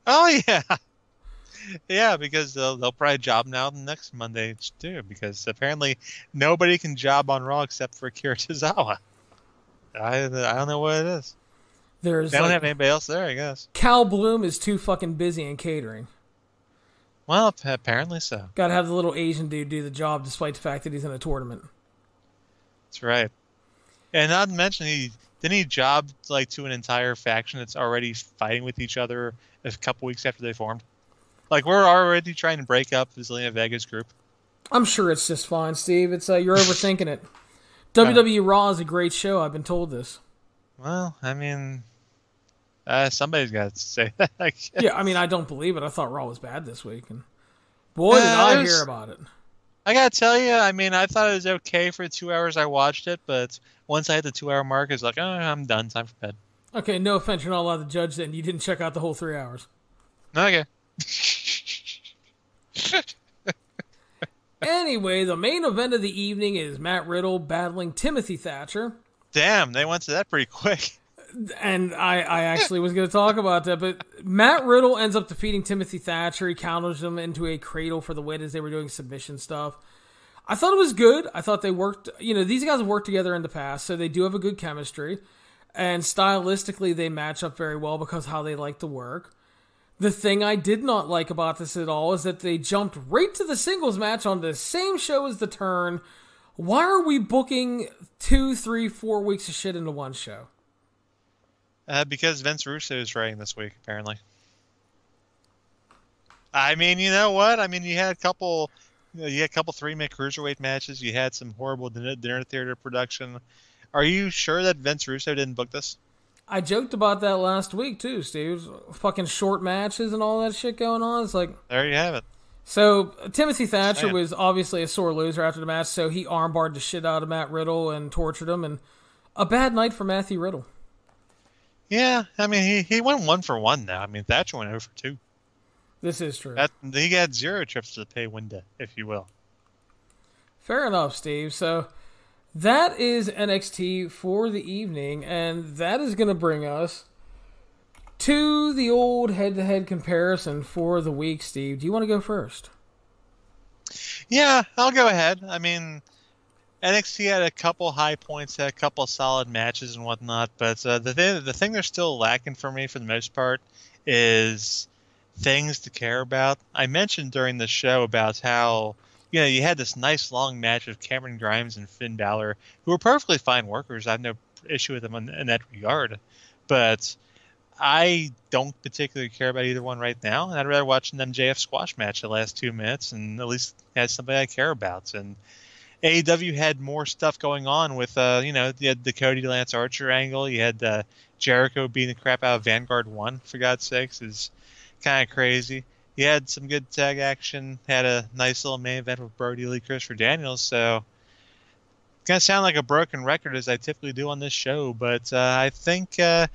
Oh, yeah. Yeah, because they'll probably job now the next Monday too, because apparently nobody can job on Raw except for Akira Tozawa. I don't know what it is. They don't have anybody else there, I guess. Cal Bloom is too fucking busy in catering. Well, apparently so. Got to have the little Asian dude do the job despite the fact that he's in a tournament. That's right. And not to mention, didn't he job to an entire faction that's already fighting with each other a couple weeks after they formed? We're already trying to break up the Zelina Vega's group. I'm sure it's just fine, Steve. It's you're overthinking it. WWE Raw is a great show. I've been told this. Well, I mean, somebody's got to say that. Yeah, I mean, I don't believe it. I thought Raw was bad this week, and boy, did I hear about it. I gotta tell you, I mean, I thought it was okay for the 2 hours I watched it, but once I hit the 2 hour mark, it's like, oh, I'm done. Time for bed. Okay, no offense, you're not allowed to judge then. You didn't check out the whole 3 hours. Okay. Anyway, the main event of the evening is Matt Riddle battling Timothy Thatcher. Damn, they went to that pretty quick. And I actually was going to talk about that, but Matt Riddle ends up defeating Timothy Thatcher. He counters him into a cradle for the win as they were doing submission stuff. I thought it was good. I thought they worked, these guys have worked together in the past, so they do have a good chemistry. And stylistically, they match up very well because of how they like to work. The thing I did not like about this at all is that they jumped right to the singles match on the same show as the turn. Why are we booking 2, 3, 4 weeks of shit into one show? Because Vince Russo is writing this week, apparently. I mean, you know what? I mean, you had a couple 3-minute cruiserweight matches. You had some horrible dinner theater production. Are you sure that Vince Russo didn't book this? I joked about that last week, too, Steve. Fucking short matches and all that shit going on. It's like... There you have it. So, Timothy Thatcher was obviously a sore loser after the match, so he armbarred the shit out of Matt Riddle and tortured him, and a bad night for Matthew Riddle. Yeah, I mean, he went 1 for 1 now. I mean, Thatcher went 0 for 2. This is true. He got 0 trips to the pay window, if you will. Fair enough, Steve. So... that is NXT for the evening, and that is going to bring us to the old head-to-head comparison for the week, Steve. Do you want to go first? Yeah, I'll go ahead. I mean, NXT had a couple high points, had a couple solid matches and whatnot, but the thing they're still lacking for me for the most part is things to care about. I mentioned during the show about how you had this nice long match of Cameron Grimes and Finn Balor, who were perfectly fine workers. I have no issue with them in that regard. But I don't particularly care about either one right now. And I'd rather watch an MJF squash match the last 2 minutes and at least have somebody I care about. And AEW had more stuff going on with, you had the Cody Lance Archer angle. You had Jericho beating the crap out of Vanguard 1, for God's sakes, is kind of crazy. You had some good tag action, had a nice little main event with Brody Lee, Christopher Daniels, so it's going to sound like a broken record as I typically do on this show, but I think it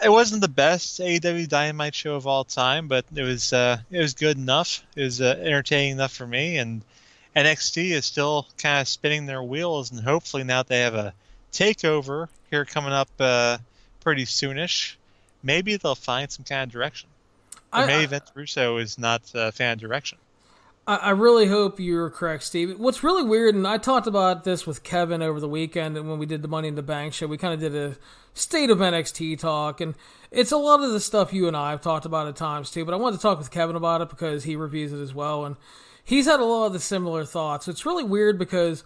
wasn't the best AEW Dynamite show of all time, but it was good enough. It was entertaining enough for me, and NXT is still kind of spinning their wheels, and hopefully now that they have a takeover here coming up pretty soonish, maybe they'll find some kind of direction. Maybe Vince Russo is not a fan of direction. I really hope you're correct, Steve. What's really weird, and I talked about this with Kevin over the weekend, and when we did the Money in the Bank show, we kind of did a state of NXT talk, and it's a lot of the stuff you and I have talked about at times too, but I wanted to talk with Kevin about it because he reviews it as well, and he's had a lot of the similar thoughts. It's really weird because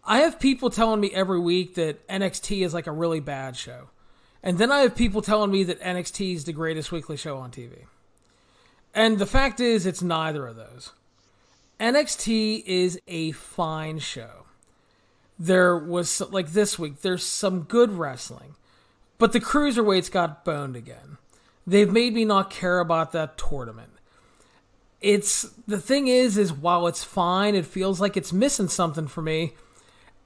I have people telling me every week that NXT is like a really bad show, and then I have people telling me that NXT is the greatest weekly show on TV. And the fact is, it's neither of those. NXT is a fine show. There was, like this week, there's some good wrestling. But the cruiserweights got boned again. They've made me not care about that tournament. The thing is while it's fine, it feels like it's missing something for me.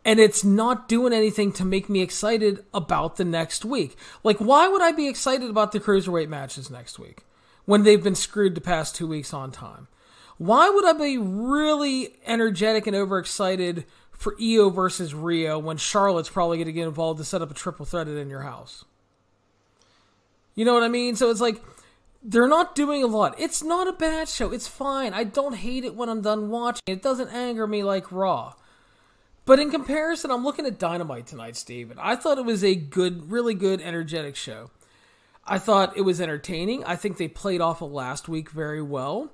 And it's not doing anything to make me excited about the next week. Like, why would I be excited about the cruiserweight matches next week when they've been screwed the past 2 weeks on time? Why would I be really energetic and overexcited for Io versus Rio when Charlotte's probably going to get involved to set up a triple threat in your house? You know what I mean? So it's like, they're not doing a lot. It's not a bad show. It's fine. I don't hate it when I'm done watching. It doesn't anger me like Raw. But in comparison, I'm looking at Dynamite tonight, Steve, and I thought it was a good, really good, energetic show. I thought it was entertaining. I think they played off of last week very well.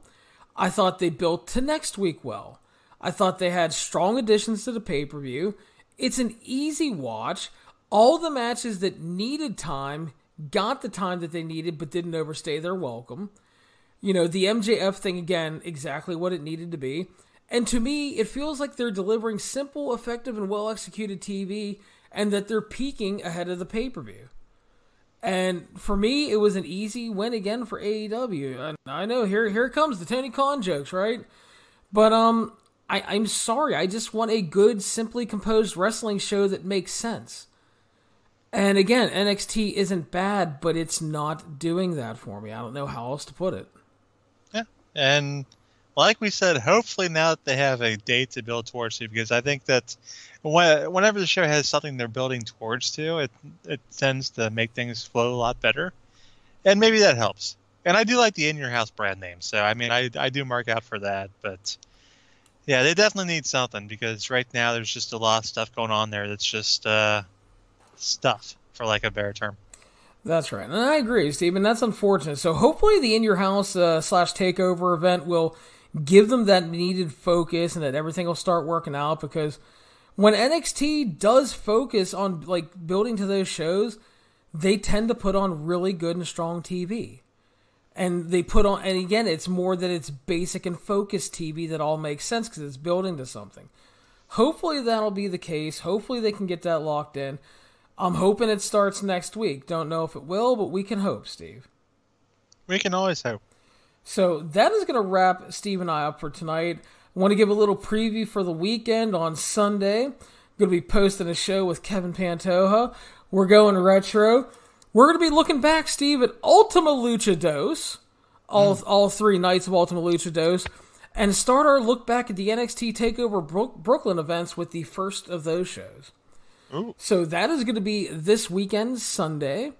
I thought they built to next week well. I thought they had strong additions to the pay-per-view. It's an easy watch. All the matches that needed time got the time that they needed but didn't overstay their welcome. The MJF thing, again, exactly what it needed to be. And to me, it feels like they're delivering simple, effective, and well-executed TV and that they're peaking ahead of the pay-per-view. And for me, it was an easy win again for AEW. And I know, here comes the Tony Khan jokes, right? But I'm sorry. I just want a good, simply composed wrestling show that makes sense. And again, NXT isn't bad, but it's not doing that for me. I don't know how else to put it. Yeah, and like we said, hopefully now that they have a date to build towards to, because I think that whenever the show has something they're building towards to, it tends to make things flow a lot better. And maybe that helps. And I do like the In Your House brand name, so I mean, I do mark out for that. But yeah, they definitely need something, because right now there's just a lot of stuff going on there that's just stuff, for lack of a better term. That's right, and I agree, Steve, and that's unfortunate. So hopefully the In Your House / Takeover event will give them that needed focus, and that everything will start working out, because when NXT does focus on like building to those shows, they tend to put on really good and strong TV. And they put on, and again, it's more that it's basic and focused TV that all makes sense because it's building to something. Hopefully that'll be the case. Hopefully they can get that locked in. I'm hoping it starts next week. Don't know if it will, but we can hope, Steve. We can always hope. So that is going to wrap Steve and I up for tonight. I want to give a little preview for the weekend on Sunday. I'm going to be posting a show with Kevin Pantoja. We're going retro. We're going to be looking back, Steve, at Ultima Luchados, all 3 nights of Ultima Luchados, and start our look back at the NXT TakeOver Brooklyn events with the first of those shows. Ooh. So that is going to be this weekend, Sunday.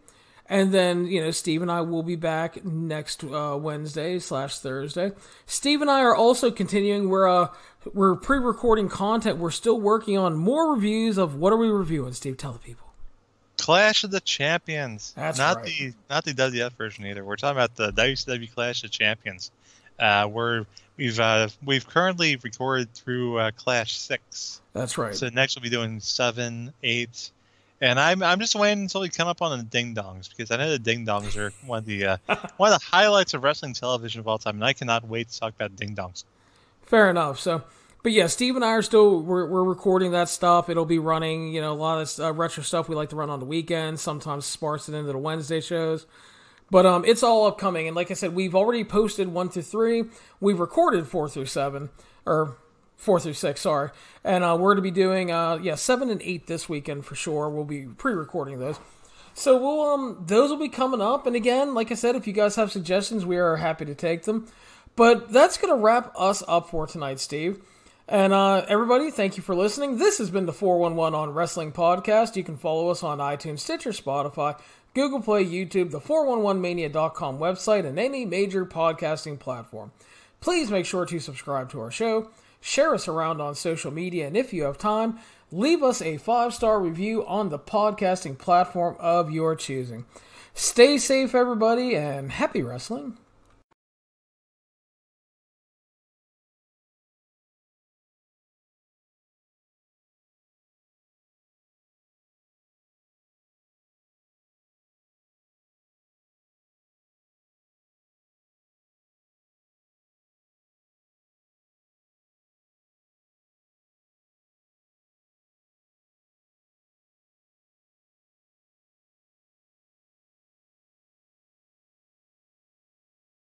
And then, Steve and I will be back next Wednesday / Thursday. Steve and I are also continuing. We're pre-recording content. We're still working on more reviews of what are we reviewing, Steve? Tell the people. Clash of the Champions. That's not right. Not the WWF version either. We're talking about the WCW Clash of Champions. We've currently recorded through Clash 6. That's right. So next we'll be doing 7, 8, and I'm just waiting until we come up on the Ding Dongs, because I know the Ding Dongs are one of the highlights of wrestling television of all time, and I cannot wait to talk about Ding Dongs. Fair enough. So. But yeah, Steve and I are still, we're recording that stuff. It'll be running, a lot of retro stuff we like to run on the weekends, sometimes sparse it into the Wednesday shows. But it's all upcoming. And like I said, we've already posted 1 through 3. We've recorded 4 through 7, or 4 through 6, sorry. And we're going to be doing, 7 and 8 this weekend for sure. We'll be pre-recording those. So those will be coming up. And again, like I said, if you guys have suggestions, we are happy to take them. But that's going to wrap us up for tonight, Steve. And everybody, thank you for listening. This has been the 411 on Wrestling Podcast. You can follow us on iTunes, Stitcher, Spotify, Google Play, YouTube, the 411mania.com website, and any major podcasting platform. Please make sure to subscribe to our show, share us around on social media, and if you have time, leave us a 5-star review on the podcasting platform of your choosing. Stay safe, everybody, and happy wrestling.